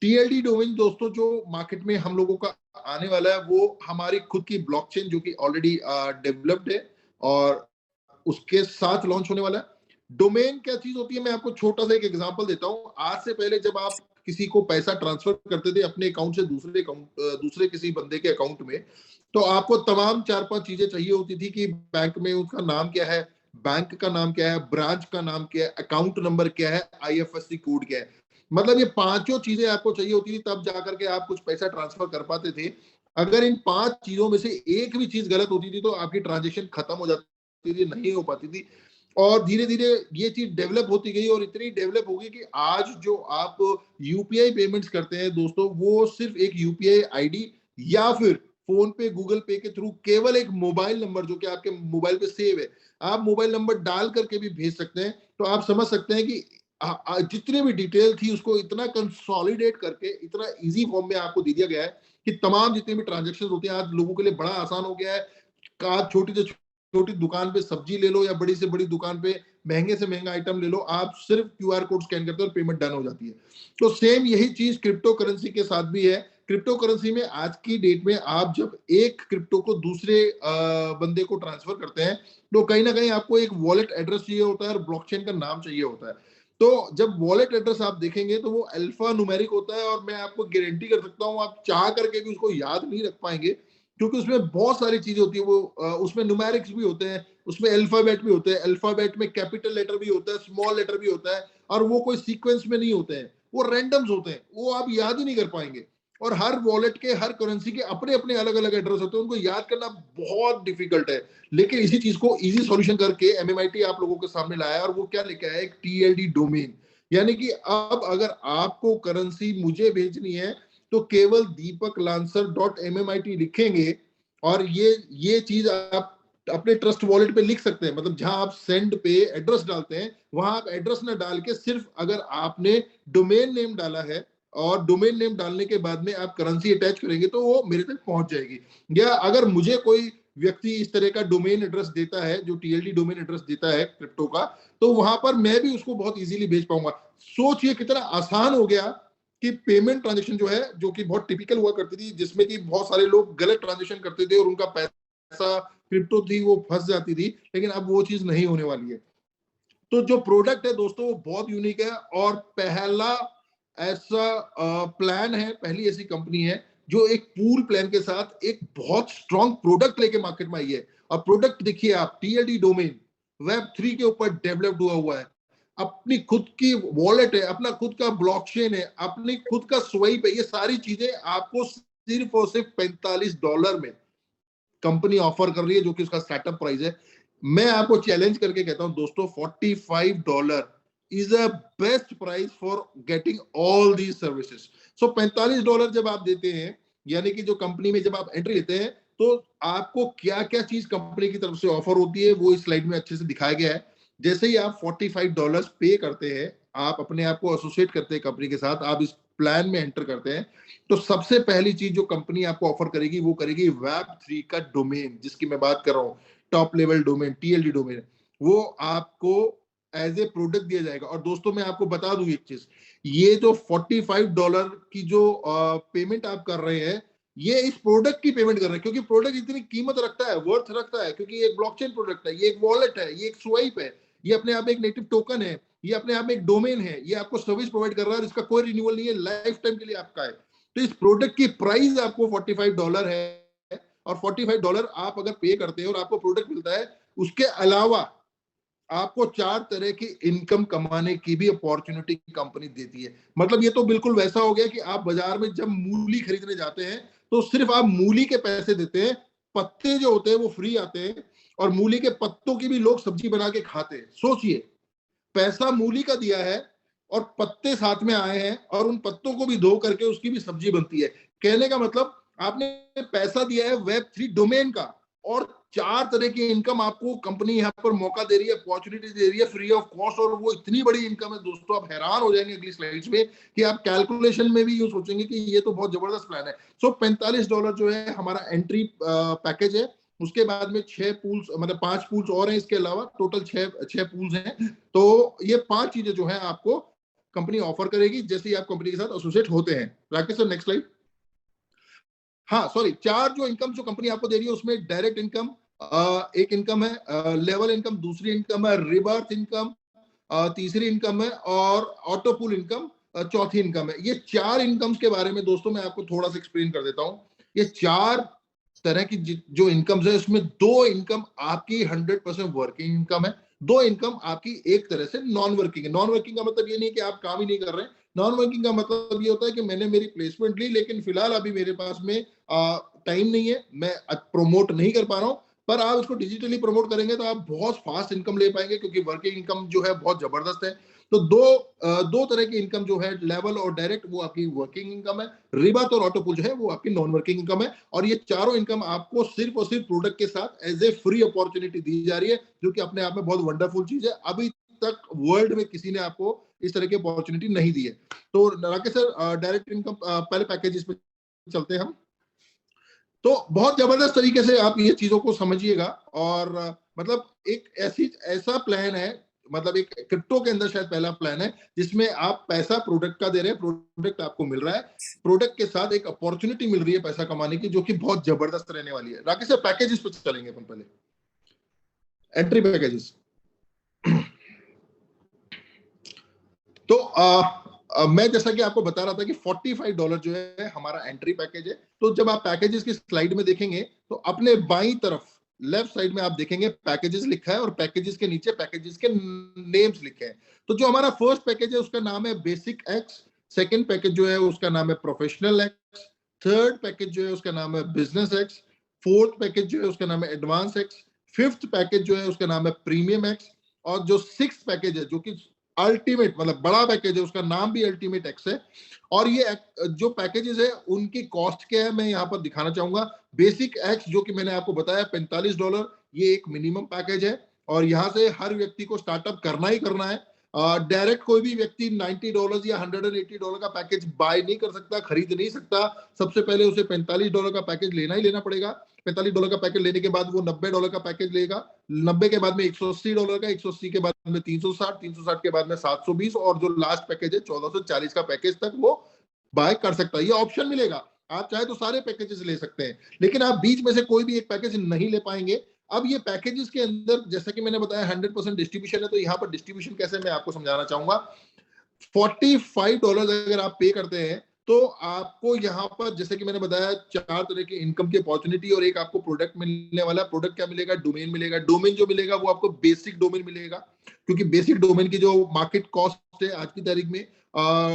टीएलडी डोमेन दोस्तों जो मार्केट में हम लोगों का आने वाला है वो हमारी खुद की ब्लॉकचेन जो कि ऑलरेडी डेवलप्ड है और उसके साथ लॉन्च होने वाला है। डोमेन क्या चीज होती है, मैं आपको छोटा सा एक एग्जांपल देता हूं। आज से पहले जब आप किसी को पैसा ट्रांसफर करते थे अपने अकाउंट से दूसरे अकाउंट, दूसरे किसी बंदे के अकाउंट में, तो आपको तमाम 4-5 चीजें चाहिए होती थी कि बैंक में उसका नाम क्या है, बैंक का नाम क्या है, ब्रांच का नाम क्या है, अकाउंट नंबर क्या है, आईएफएससी कोड क्या है। मतलब ये पांचों चीजें आपको चाहिए होती थी, तब जाकर के आप कुछ पैसा ट्रांसफर कर पाते थे। अगर इन 5 चीजों में से एक भी चीज गलत होती थी तो आपकी ट्रांजेक्शन खत्म हो जाती थी, नहीं हो पाती थी। और धीरे धीरे ये चीज डेवलप होती गई और इतनी डेवलप होगी कि आज जो आप यूपीआई पेमेंट्स करते हैं दोस्तों, वो सिर्फ एक यूपीआई आईडी या फिर फोन पे, गूगल पे के थ्रू केवल एक मोबाइल नंबर जो कि आपके मोबाइल पे सेव है, आप मोबाइल नंबर डाल करके भी भेज सकते हैं। तो आप समझ सकते हैं कि जितने भी डिटेल थी उसको इतना कंसोलिडेट करके इतना इजी फॉर्म में आपको दे दिया गया है कि तमाम जितने भी ट्रांजेक्शन होते हैं आज लोगों के लिए बड़ा आसान हो गया है। आप छोटी से छोटी दुकान पे सब्जी ले लो या बड़ी से बड़ी दुकान पे महंगे से महंगा आइटम ले लो, आप सिर्फ क्यूआर कोड स्कैन करते हो और पेमेंट डन हो जाती है। तो सेम यही चीज क्रिप्टो करेंसी के साथ भी है। क्रिप्टो करेंसी में आज की डेट में आप जब एक क्रिप्टो को दूसरे बंदे को ट्रांसफर करते हैं तो कहीं ना कहीं आपको एक वॉलेट एड्रेस चाहिए होता है और ब्लॉकचेन का नाम चाहिए होता है। तो जब वॉलेट एड्रेस आप देखेंगे तो वो अल्फा न्यूमेरिक होता है, और मैं आपको गारंटी कर सकता हूँ आप चाह करके भी उसको याद नहीं रख पाएंगे क्योंकि उसमें बहुत सारी चीजें होती है। वो उसमें न्यूमेरिक्स भी होते हैं, उसमें अल्फाबेट भी होते हैं, अल्फाबेट में कैपिटल लेटर भी होता है, स्मॉल लेटर भी होता है, और वो कोई सीक्वेंस में नहीं होते हैं, वो रैंडम्स होते हैं, वो आप याद ही नहीं कर पाएंगे। और हर वॉलेट के, हर करेंसी के अपने अपने अलग अलग एड्रेस होते हैं, उनको याद करना बहुत डिफिकल्ट है। लेकिन इसी चीज को इजी सॉल्यूशन करके एमएमआईटी आप लोगों के सामने लाया, और वो क्या लेके आया, एक टीएलडी डोमेन। यानी कि अब अगर आपको करेंसी मुझे भेजनी है तो केवल deepaklansar.mmit लिखेंगे और ये चीज आप अपने ट्रस्ट वॉलेट पे लिख सकते हैं। मतलब जहां आप सेंड पे एड्रेस डालते हैं वहां आप एड्रेस ना डाल के सिर्फ अगर आपने डोमेन नेम डाला है और डोमेन नेम डालने के बाद में आप करेंसी अटैच करेंगे तो वो मेरे तक पहुंच जाएगी। या अगर मुझे कोई व्यक्ति इस तरह का डोमेन एड्रेस देता है, जो टीएलडी डोमेन एड्रेस देता है क्रिप्टो का, तो वहां पर मैं भी उसको बहुत इजीली भेज पाऊंगा। सोचिए कितना आसान हो गया कि पेमेंट ट्रांजेक्शन जो है, जो कि बहुत टिपिकल हुआ करती थी, जिसमें कि बहुत सारे लोग गलत ट्रांजेक्शन करते थे और उनका पैसा क्रिप्टो थी वो फंस जाती थी, लेकिन अब वो चीज नहीं होने वाली है। तो जो प्रोडक्ट है दोस्तों वो बहुत यूनिक है, और पहला ऐसा प्लान है, पहली ऐसी कंपनी है जो एक पूल प्लान के साथ एक बहुत स्ट्रॉन्ग प्रोडक्ट लेके मार्केट में आई है। और प्रोडक्ट देखिए आप, टीएलडी डोमेन वेब 3 के ऊपर डेवलप्ड हुआ है, अपनी खुद की वॉलेट है, अपना खुद का ब्लॉकचेन है, अपनी खुद का स्वाइप है। ये सारी चीजें आपको सिर्फ और सिर्फ $45 में कंपनी ऑफर कर रही है, जो कि उसका स्टार्टअप प्राइस है। मैं आपको चैलेंज करके कहता हूं दोस्तों, $45 is a best price for getting all these services. So $45 जब आप देते हैं, यानी कि जो कंपनी में जब आप एंट्री लेते हैं, तो आपको क्या क्या चीज कंपनी की तरफ से ऑफर होती है वो इस स्लाइड में अच्छे से दिखाया गया है। जैसे ही आप $45 पे करते हैं, आप अपने आप को एसोसिएट करते हैं कंपनी के साथ, आप इस प्लान में एंटर करते हैं, तो सबसे पहली चीज जो कंपनी आपको ऑफर करेगी वो करेगी Web3 का डोमेन, जिसकी मैं बात कर रहा हूँ, top level domain, TLD domain. वो आपको एज ए प्रोडक्ट दिया जाएगा। और दोस्तों मैं आपको बता दूं एक चीज, ये जो $45 की जो पेमेंट आप कर रहे हैं, ये इस प्रोडक्ट की पेमेंट कर रहे हैं, क्योंकि प्रोडक्ट इतनी कीमत रखता है, वर्थ रखता है, क्योंकि ये एक ब्लॉकचेन प्रोडक्ट है, ये एक वॉलेट है, ये एक स्वाइप है, ये अपने आप एक नेटिव टोकन है, ये अपने आप में एक डोमेन है, ये आपको सर्विस प्रोवाइड कर रहा है, इसका कोई रिन्यूअल नहीं है, लाइफ टाइम के लिए आपका है। तो इस प्रोडक्ट की प्राइस आपको $45 है, और $45 आप अगर पे करते हैं और आपको प्रोडक्ट मिलता है, उसके अलावा आपको 4 तरह की इनकम कमाने की भी अपॉर्चुनिटी कंपनी देती है। मतलब ये तो बिल्कुल वैसा हो गया कि आप बाजार में जब मूली खरीदने जाते हैं, तो सिर्फ आप मूली के पैसे देते हैं, पत्ते जो होते हैं वो फ्री आते हैं, और मूली के पत्तों की भी लोग सब्जी बना के खाते हैं। सोचिए, पैसा मूली का दिया है और पत्ते साथ में आए हैं, और उन पत्तों को भी धो करके उसकी भी सब्जी बनती है। कहने का मतलब, आपने पैसा दिया है Web3 डोमेन का, और 4 तरह की इनकम आपको कंपनी यहाँ पर मौका दे रही है, अपॉर्चुनिटी दे रही है फ्री ऑफ कॉस्ट। और वो इतनी बड़ी इनकम है दोस्तों, आप हैरान हो जाएंगे अगली स्लाइड्स में, कि आप कैलकुलेशन में भी यूं सोचेंगे कि ये तो बहुत जबरदस्त प्लान है। सो $45 जो है हमारा एंट्री पैकेज है। उसके बाद में 6 पूल्स, मतलब 5 पूल्स और हैं इसके अलावा, टोटल 6 पूल्स हैं। तो ये 5 चीजें जो है आपको कंपनी ऑफर करेगी जैसे ही आप कंपनी के साथ एसोसिएट होते हैं। Rakesh sir, next slide. हाँ सॉरी, 4 जो इनकम जो कंपनी आपको दे रही है, उसमें डायरेक्ट इनकम एक इनकम है, लेवल इनकम दूसरी इनकम है, रिबर्थ इनकम तीसरी इनकम है, और ऑटो पूल इनकम चौथी इनकम है। ये 4 इनकम्स के बारे में दोस्तों मैं आपको थोड़ा सा एक्सप्लेन कर देता हूँ। ये 4 तरह की जो इनकम्स है, उसमें 2 इनकम आपकी 100% वर्किंग इनकम है, 2 इनकम आपकी एक तरह से नॉन वर्किंग है। नॉन वर्किंग का मतलब ये नहीं कि आप काम ही नहीं कर रहे हैं। नॉन वर्किंग का मतलब ये होता है कि मैंने मेरी प्लेसमेंट ली, लेकिन फिलहाल अभी मेरे पास में टाइम नहीं है, मैं प्रमोट नहीं कर पा रहा हूँ। पर आप इसको डिजिटली प्रमोट करेंगे तो आप बहुत फास्ट इनकम ले पाएंगे, क्योंकि वर्किंग इनकम जो है बहुत जबरदस्त है। तो दो तरह की इनकम जो है, लेवल और डायरेक्ट, वो आपकी वर्किंग इनकम है। रिबर्थ और ऑटोपुल जो है वो आपकी नॉन वर्किंग इनकम है। और ये चारों इनकम आपको सिर्फ और सिर्फ प्रोडक्ट के साथ एज ए फ्री अपॉर्चुनिटी दी जा रही है, जो कि अपने आप में बहुत वंडरफुल चीज है। अभी तक वर्ल्ड में किसी ने आपको इस तरह की अपॉर्चुनिटी नहीं दी है। तो राकेश सर, डायरेक्ट इनकम पहले पैकेज पे चलते हैं हम। तो बहुत जबरदस्त तरीके से आप ये चीजों को समझिएगा। और मतलब एक ऐसा प्लान है, मतलब एक क्रिप्टो के अंदर शायद पहला प्लान है जिसमें आप पैसा प्रोडक्ट का दे रहे हैं, प्रोडक्ट आपको मिल रहा है, प्रोडक्ट के साथ एक अपॉर्चुनिटी मिल रही है पैसा कमाने की, जो कि बहुत जबरदस्त रहने वाली है। राकेश सर, पैकेजेस पे चलेंगे अपन पहले, एंट्री पैकेजेस। तो मैं जैसा कि आपको बता रहा था कि $45 जो है हमारा एंट्री पैकेज है। तो जब आप पैकेजेस की स्लाइड में देखेंगे, तो अपने बाईं तरफ लेफ्ट साइड में आप देखेंगे पैकेजेस लिखा है, और पैकेजेस के नीचे पैकेजेस के नेम्स लिखे हैं। तो जो हमारा फर्स्ट पैकेज है उसका नाम है बेसिक एक्स, सेकंड पैकेज जो है उसका नाम है प्रोफेशनल एक्स, थर्ड पैकेज जो है उसका नाम है बिजनेस एक्स, फोर्थ पैकेज जो है उसका नाम है एडवांस एक्स, फिफ्थ पैकेज जो है उसका नाम है प्रीमियम एक्स, और जो सिक्स पैकेज है जो कि अल्टीमेट मतलब बड़ा पैकेज है, उसका नाम भी अल्टीमेट एक्स है। और ये जो पैकेजेस है उनकी कॉस्ट क्या है मैं यहाँ पर दिखाना चाहूंगा। बेसिक एक्स जो कि मैंने आपको बताया $45, ये एक मिनिमम पैकेज है, और यहाँ से हर व्यक्ति को स्टार्टअप करना ही करना है। डायरेक्ट कोई भी व्यक्ति $90 या $180 का पैकेज बाय नहीं कर सकता, खरीद नहीं सकता। सबसे पहले उसे $45 का पैकेज लेना ही लेना पड़ेगा। $45 का पैकेज लेने के बाद वो $90 का पैकेज लेगा, 90 के बाद में $180 का, 180 के बाद में 360, 360 के बाद में 720, और जो लास्ट पैकेज है 1440 का पैकेज तक वो बाय कर सकता है। ये ऑप्शन मिलेगा, आप चाहे तो सारे पैकेजेस ले सकते हैं, लेकिन आप बीच में से कोई भी एक पैकेज नहीं ले पाएंगे। अब ये पैकेजेस के अंदर जैसा कि मैंने बताया 100% डिस्ट्रीब्यूशन है, तो यहाँ पर डिस्ट्रीब्यूशन कैसे मैं आपको समझाना चाहूंगा। $45 अगर आप पे करते हैं तो आपको यहाँ पर जैसे कि मैंने बताया 4 तरह की इनकम की अपॉर्चुनिटी, और एक आपको प्रोडक्ट मिलने वाला है। प्रोडक्ट क्या मिलेगा? डोमेन मिलेगा। डोमेन जो मिलेगा वो आपको बेसिक डोमेन मिलेगा, क्योंकि बेसिक डोमेन की जो मार्केट कॉस्ट है आज की तारीख में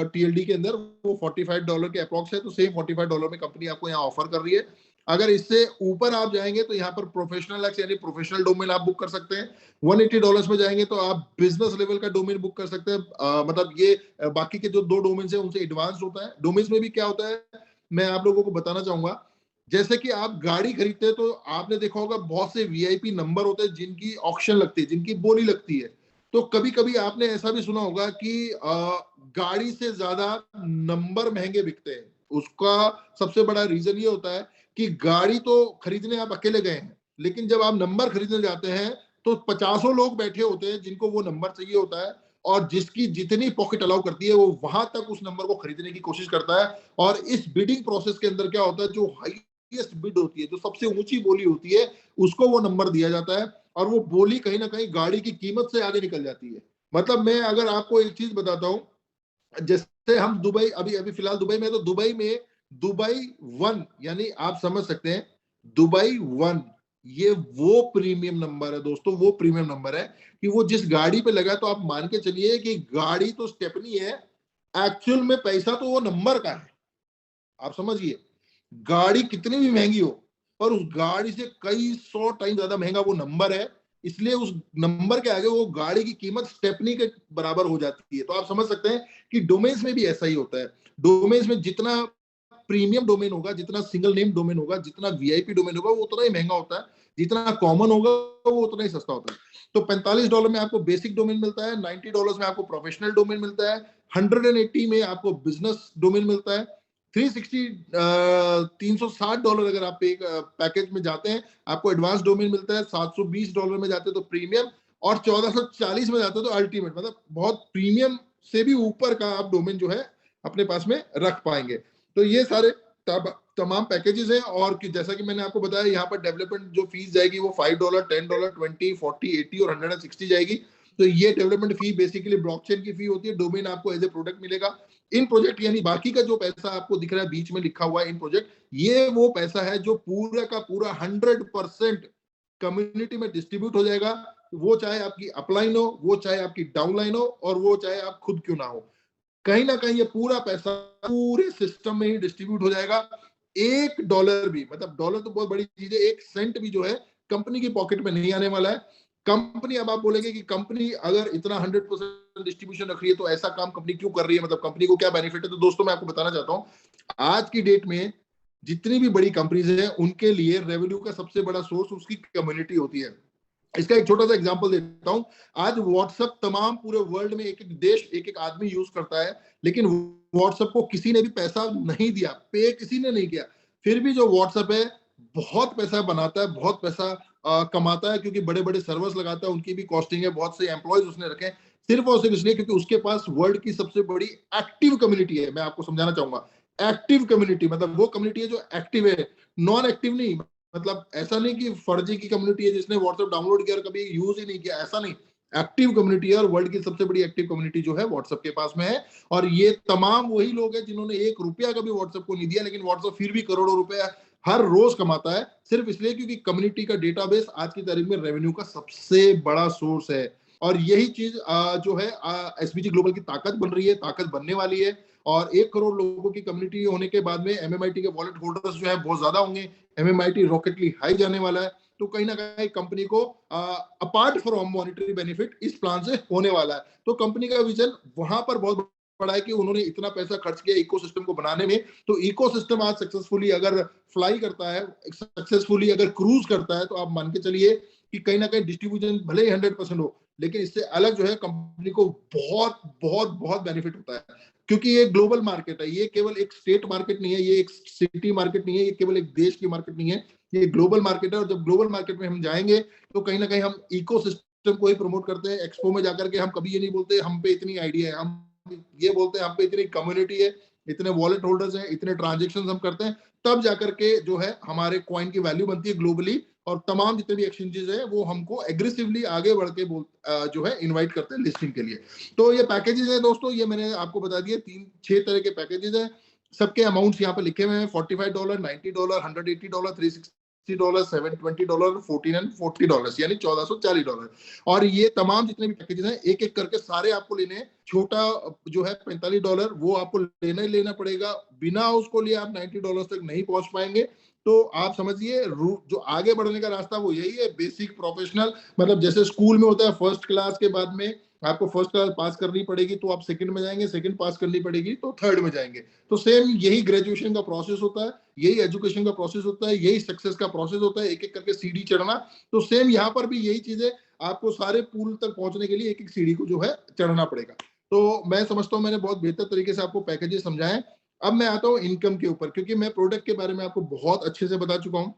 TLD के अंदर वो $45 के अप्रॉक्स है। तो सेम $45 में कंपनी आपको यहाँ ऑफर कर रही है। अगर इससे ऊपर आप जाएंगे तो यहाँ पर प्रोफेशनल एक्स यानी प्रोफेशनल डोमेन आप बुक कर सकते हैं। $180 में जाएंगे तो आप बिजनेस लेवल का डोमेन बुक कर सकते हैं। मतलब ये बाकी के जो 2 डोमेन है उनसे एडवांस होता है। डोमेन्स में भी क्या होता है मैं आप लोगों को बताना चाहूंगा, जैसे कि आप गाड़ी खरीदते हैं तो आपने देखा होगा बहुत से वीआईपी नंबर होते हैं जिनकी ऑक्शन लगती है, जिनकी बोली लगती है। तो कभी कभी आपने ऐसा भी सुना होगा कि गाड़ी से ज्यादा नंबर महंगे बिकते हैं। उसका सबसे बड़ा रीजन ये होता है कि गाड़ी तो खरीदने आप अकेले गए हैं, लेकिन जब आप नंबर खरीदने जाते हैं तो 50 लोग बैठे होते हैं जिनको वो नंबर चाहिए होता है, और जिसकी जितनी पॉकेट अलाउ करती है वो वहां तक उस नंबर को खरीदने की कोशिश करता है। और इस बिडिंग प्रोसेस के अंदर क्या होता है, जो हाईएस्ट बिड होती है, जो सबसे ऊंची बोली होती है, उसको वो नंबर दिया जाता है, और वो बोली कहीं ना कहीं गाड़ी की कीमत से आगे निकल जाती है। मतलब मैं अगर आपको एक चीज बताता हूँ, जैसे हम दुबई, अभी अभी फिलहाल दुबई में, तो दुबई में दुबई वन, यानी आप समझ सकते हैं दुबई वन, ये वो प्रीमियम नंबर है दोस्तों, वो प्रीमियम नंबर है कि वो जिस गाड़ी पे लगा, तो आप मान के चलिए कि गाड़ी तो स्टेपनी है, एक्चुअल में पैसा तो वो नंबर का है। आप समझिए, गाड़ी कितनी भी महंगी हो, पर उस गाड़ी से कई 100 टाइम ज्यादा महंगा वो नंबर है, इसलिए उस नंबर के आगे वो गाड़ी की कीमत स्टेपनी के बराबर हो जाती है। तो आप समझ सकते हैं कि डोमेन्स में भी ऐसा ही होता है। डोमेन्स में जितना प्रीमियम डोमेन होगा, जितना सिंगल नेम डोमेन होगा, जितना वीआईपी डोमेन होगा, वो उतना ही महंगा होता है। जितना कॉमन होगा वो उतना ही सस्ता होता है। तो $45 में आपको बेसिक डोमेन मिलता है, $90 में आपको प्रोफेशनल डोमेन मिलता है, 180 में आपको बिजनेस डोमेन मिलता है, 360 $360 अगर आप एक पैकेज में जाते हैं आपको एडवांस डोमेन मिलता है, $720 में जाते हैं तो प्रीमियम, और 1440 में जाते हैं तो अल्टीमेट। मतलब बहुत प्रीमियम से भी ऊपर का आप डोमेन जो है अपने पास में रख पाएंगे। तो ये सारे तमाम पैकेजेस हैं। और जैसा कि मैंने आपको बताया, यहाँ पर डेवलपमेंट जो फीस जाएगी वो $5, $10, $20, $40, $80 और $160 जाएगी। तो ये डेवलपमेंट फी बेसिकली ब्लॉकचेन की फी होती है। डोमेन आपको एज ए प्रोडक्ट मिलेगा। इन प्रोजेक्ट यानी बाकी का जो पैसा आपको दिख रहा है बीच में लिखा हुआ है इन प्रोजेक्ट, ये वो पैसा है जो पूरा का पूरा 100% कम्युनिटी में डिस्ट्रीब्यूट हो जाएगा। वो चाहे आपकी अपलाइन हो, वो चाहे आपकी डाउनलाइन हो, और वो चाहे आप खुद क्यों ना हो, कहीं ना कहीं ये पूरा पैसा पूरे सिस्टम में ही डिस्ट्रीब्यूट हो जाएगा। $1 भी, मतलब डॉलर तो बहुत बड़ी चीज है, 1 सेंट भी जो है कंपनी की पॉकेट में नहीं आने वाला है। कंपनी, अब आप बोलेंगे कि कंपनी अगर इतना 100% डिस्ट्रीब्यूशन रख रही है तो ऐसा काम कंपनी क्यों कर रही है, मतलब कंपनी को क्या बेनिफिट है? तो दोस्तों मैं आपको बताना चाहता हूँ, आज की डेट में जितनी भी बड़ी कंपनीज हैं उनके लिए रेवेन्यू का सबसे बड़ा सोर्स उसकी कम्युनिटी होती है। इसका एक छोटा सा एग्जांपल देता हूं। आज व्हाट्सएप तमाम पूरे वर्ल्ड में एक एक देश, एक एक आदमी यूज करता है, लेकिन व्हाट्सएप को किसी ने भी पैसा नहीं दिया, पे किसी ने नहीं किया। फिर भी जो व्हाट्सएप है बहुत पैसा बनाता है, बहुत पैसा कमाता है, क्योंकि बड़े बड़े सर्वर्स लगाता है, उनकी भी कॉस्टिंग है, बहुत से एम्प्लॉयज उसने रखे हैं, सिर्फ और सिर्फ इसलिए क्योंकि उसके पास वर्ल्ड की सबसे बड़ी एक्टिव कम्युनिटी है। मैं आपको समझाना चाहूंगा, एक्टिव कम्युनिटी मतलब वो कम्युनिटी है जो एक्टिव है, नॉन एक्टिव नहीं। मतलब ऐसा नहीं कि फर्जी की कम्युनिटी है जिसने व्हाट्सएप डाउनलोड किया और कभी यूज ही नहीं किया, ऐसा नहीं। एक्टिव कम्युनिटी है, और वर्ल्ड की सबसे बड़ी एक्टिव कम्युनिटी जो है व्हाट्सएप के पास में है। और ये तमाम वही लोग हैं जिन्होंने $1 कभी व्हाट्सएप को नहीं दिया, लेकिन व्हाट्सएप फिर भी करोड़ों रुपए हर रोज कमाता है, सिर्फ इसलिए क्योंकि कम्युनिटी का डेटाबेस आज की तारीख में रेवेन्यू का सबसे बड़ा सोर्स है। और यही चीज जो है एसबीजी ग्लोबल की ताकत बन रही है, ताकत बनने वाली है। और 1 करोड़ लोगों की कम्युनिटी होने के बाद में एमएमआईटी के वॉलेट होल्डर्स जो है बहुत ज्यादा होंगे, एमएमआईटी रॉकेटली हाई जाने वाला है। तो कहीं ना कहीं कंपनी को अपार्ट फ्रॉम मॉनिटरी बेनिफिट इस प्लान से होने वाला है। तो कंपनी का विजन वहां पर बहुत बड़ा है कि उन्होंने इतना पैसा खर्च किया इकोसिस्टम को बनाने में। तो इकोसिस्टम आज सक्सेसफुली अगर फ्लाई करता है, सक्सेसफुली अगर क्रूज करता है, तो आप मान के चलिए कि कहीं ना कहीं डिस्ट्रीब्यूशन भले ही 100% हो, लेकिन इससे अलग जो है कंपनी को बहुत बहुत बहुत बेनिफिट होता है। क्योंकि ये ग्लोबल मार्केट है, ये केवल एक स्टेट मार्केट नहीं है, ये एक सिटी मार्केट नहीं है, ये केवल एक देश की मार्केट नहीं है, ये ग्लोबल मार्केट है। और जब ग्लोबल मार्केट में हम जाएंगे तो कहीं ना कहीं हम इकोसिस्टम को ही प्रमोट करते हैं। एक्सपो में जाकर के हम कभी ये नहीं बोलते हम पे इतनी आइडिया है, हम ये बोलते हैं हम पे इतनी कम्युनिटी है, इतने वॉलेट होल्डर्स हैं, इतने ट्रांजेक्शन हम करते हैं, तब जाकर के जो है हमारे कॉइन की वैल्यू बनती है ग्लोबली। और तमाम जितने भी एक्सचेंजेस है वो हमको एग्रेसिवली आगे बढ़ के जो है इनवाइट करते हैं लिस्टिंग के लिए। तो ये पैकेजेस है दोस्तों, ये मैंने आपको बता दिए 6 तरह के पैकेजेस हैं। सबके अमाउंट्स यहाँ पे लिखे हुए हैं, $45, $90, $180, $360, $720, $14 and $40, यानी $1440। और ये तमाम जितने भी पैकेजेस हैं एक एक करके सारे आपको लेने हैं। छोटा जो है $45 वो आपको लेना ही लेना पड़ेगा, बिना उसको लिए आप $90 तक नहीं पहुंच पाएंगे। तो आप समझिए जो आगे बढ़ने का रास्ता वो यही है, बेसिक प्रोफेशनल, मतलब जैसे स्कूल में होता है फर्स्ट क्लास के बाद में आपको फर्स्ट क्लास पास करनी पड़ेगी तो आप सेकंड में जाएंगे, सेकंड पास करनी पड़ेगी तो थर्ड में जाएंगे। तो सेम यही ग्रेजुएशन का प्रोसेस होता है, यही एजुकेशन का प्रोसेस होता है, यही सक्सेस का प्रोसेस होता है, एक एक करके सीढ़ी चढ़ना। तो सेम यहाँ पर भी यही चीज है, आपको सारे पूल तक पहुंचने के लिए एक एक सीढ़ी को जो है चढ़ना पड़ेगा। तो मैं समझता हूँ मैंने बहुत बेहतर तरीके से आपको पैकेजेस समझाए। अब मैं आता हूँ इनकम के ऊपर, क्योंकि मैं प्रोडक्ट के बारे में आपको बहुत अच्छे से बता चुका हूँ।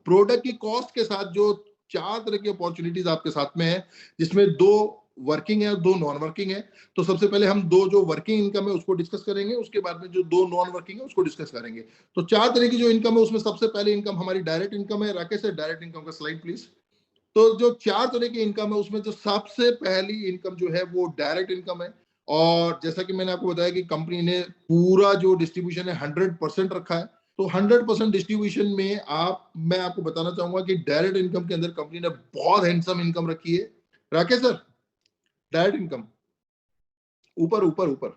प्रोडक्ट की कॉस्ट के साथ जो 4 तरह की अपॉर्चुनिटीज आपके साथ में है, जिसमें 2 वर्किंग है और 2 नॉन वर्किंग है। तो सबसे पहले हम 2 जो वर्किंग इनकम है उसको डिस्कस करेंगे, उसके बाद में जो 2 नॉन वर्किंग है उसको डिस्कस करेंगे। तो 4 तरह की जो इनकम है उसमें सबसे पहले इनकम हमारी डायरेक्ट इनकम है। राकेश सर, डायरेक्ट इनकम का स्लाइड प्लीज। तो जो 4 तरह की इनकम है उसमें जो सबसे पहली इनकम जो है वो डायरेक्ट इनकम है। और जैसा कि मैंने आपको बताया कि कंपनी ने पूरा जो डिस्ट्रीब्यूशन है 100% रखा है। तो 100% डिस्ट्रीब्यूशन में मैं आपको बताना चाहूंगा कि डायरेक्ट इनकम के अंदर कंपनी ने बहुत हैंडसम इनकम रखी है। राकेश सर, डायरेक्ट इनकम ऊपर ऊपर ऊपर।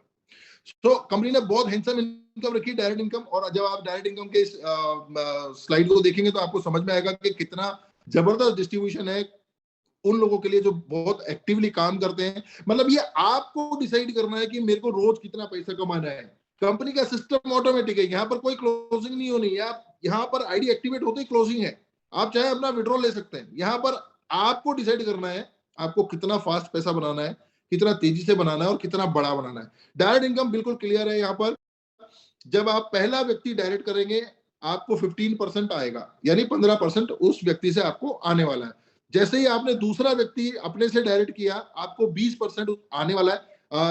तो कंपनी ने बहुत हैंडसम इनकम रखी, डायरेक्ट इनकम। और जब आप डायरेक्ट इनकम के स्लाइड को देखेंगे तो आपको समझ में आएगा कि कितना जबरदस्त डिस्ट्रीब्यूशन है उन लोगों के लिए जो बहुत एक्टिवली काम करते हैं। मतलब ये आपको डिसाइड करना है कि मेरे को रोज कितना पैसा कमाना है। कंपनी का सिस्टम ऑटोमेटिक है, यहाँ पर कोई क्लोजिंग नहीं होनी है। आप यहाँ पर आईडी एक्टिवेट होते ही क्लोजिंग है, आप चाहे अपना विड्रॉल ले सकते हैं। यहाँ पर आपको डिसाइड करना है आपको कितना फास्ट पैसा बनाना है, कितना तेजी से बनाना है और कितना बड़ा बनाना है। डायरेक्ट इनकम बिल्कुल क्लियर है। यहाँ पर जब आप पहला व्यक्ति डायरेक्ट करेंगे आपको 15% आएगा, यानी 15% उस व्यक्ति से आपको आने वाला है। जैसे ही आपने दूसरा व्यक्ति अपने से डायरेक्ट किया आपको 20% आने वाला है।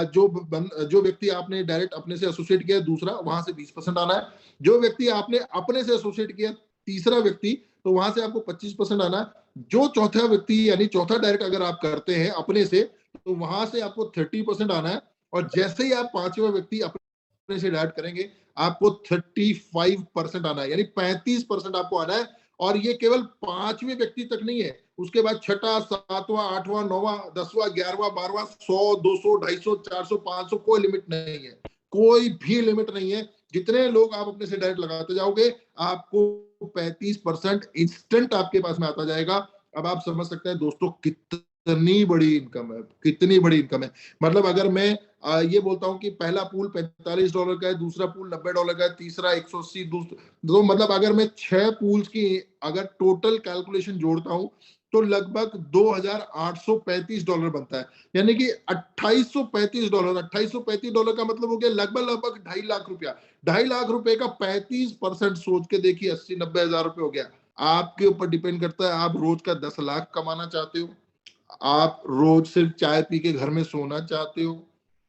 जो व्यक्ति आपने डायरेक्ट अपने से एसोसिएट किया दूसरा, वहां से 20% आना है। जो व्यक्ति आपने अपने से एसोसिएट किया तीसरा व्यक्ति, तो वहां से आपको 25% आना है। जो चौथा व्यक्ति यानी चौथा डायरेक्ट अगर आप करते हैं अपने से, तो वहां से आपको 30% आना है। और जैसे ही आप पांचवा व्यक्ति अपने से डायरेक्ट करेंगे आपको 35% आना है, यानी 35% आपको आना है। और ये केवल पांचवें व्यक्ति तक नहीं है, उसके बाद छठा, सातवां, आठवां, नौवां, 10वां, 11वां, 12वां, 100, 200, 250, 400, 500, कोई लिमिट नहीं है, कोई भी लिमिट नहीं है। जितने लोग आप अपने से डायरेक्ट लगाते जाओगे आपको 35% इंस्टेंट आपके पास में आता जाएगा। अब आप समझ सकते हैं दोस्तों कितनी बड़ी इनकम है, कितनी बड़ी इनकम है। मतलब अगर मैं ये बोलता हूं कि पहला पूल $45 का है, दूसरा पूल $90 का है, तीसरा 180, तो मतलब अगर मैं 6 पूल्स की अगर टोटल कैलकुलेशन जोड़ता हूं तो लगभग $2,835 बनता है, यानी कि $2835। $2835 का मतलब हो गया लगभग 2.5 लाख रुपया। 2.5 लाख रुपए का 35% सोच के देखिए 80-90 हजार रुपए हो गया। आपके ऊपर डिपेंड करता है, आप रोज का 10 लाख कमाना चाहते हो, आप रोज सिर्फ चाय पी के घर में सोना चाहते हो,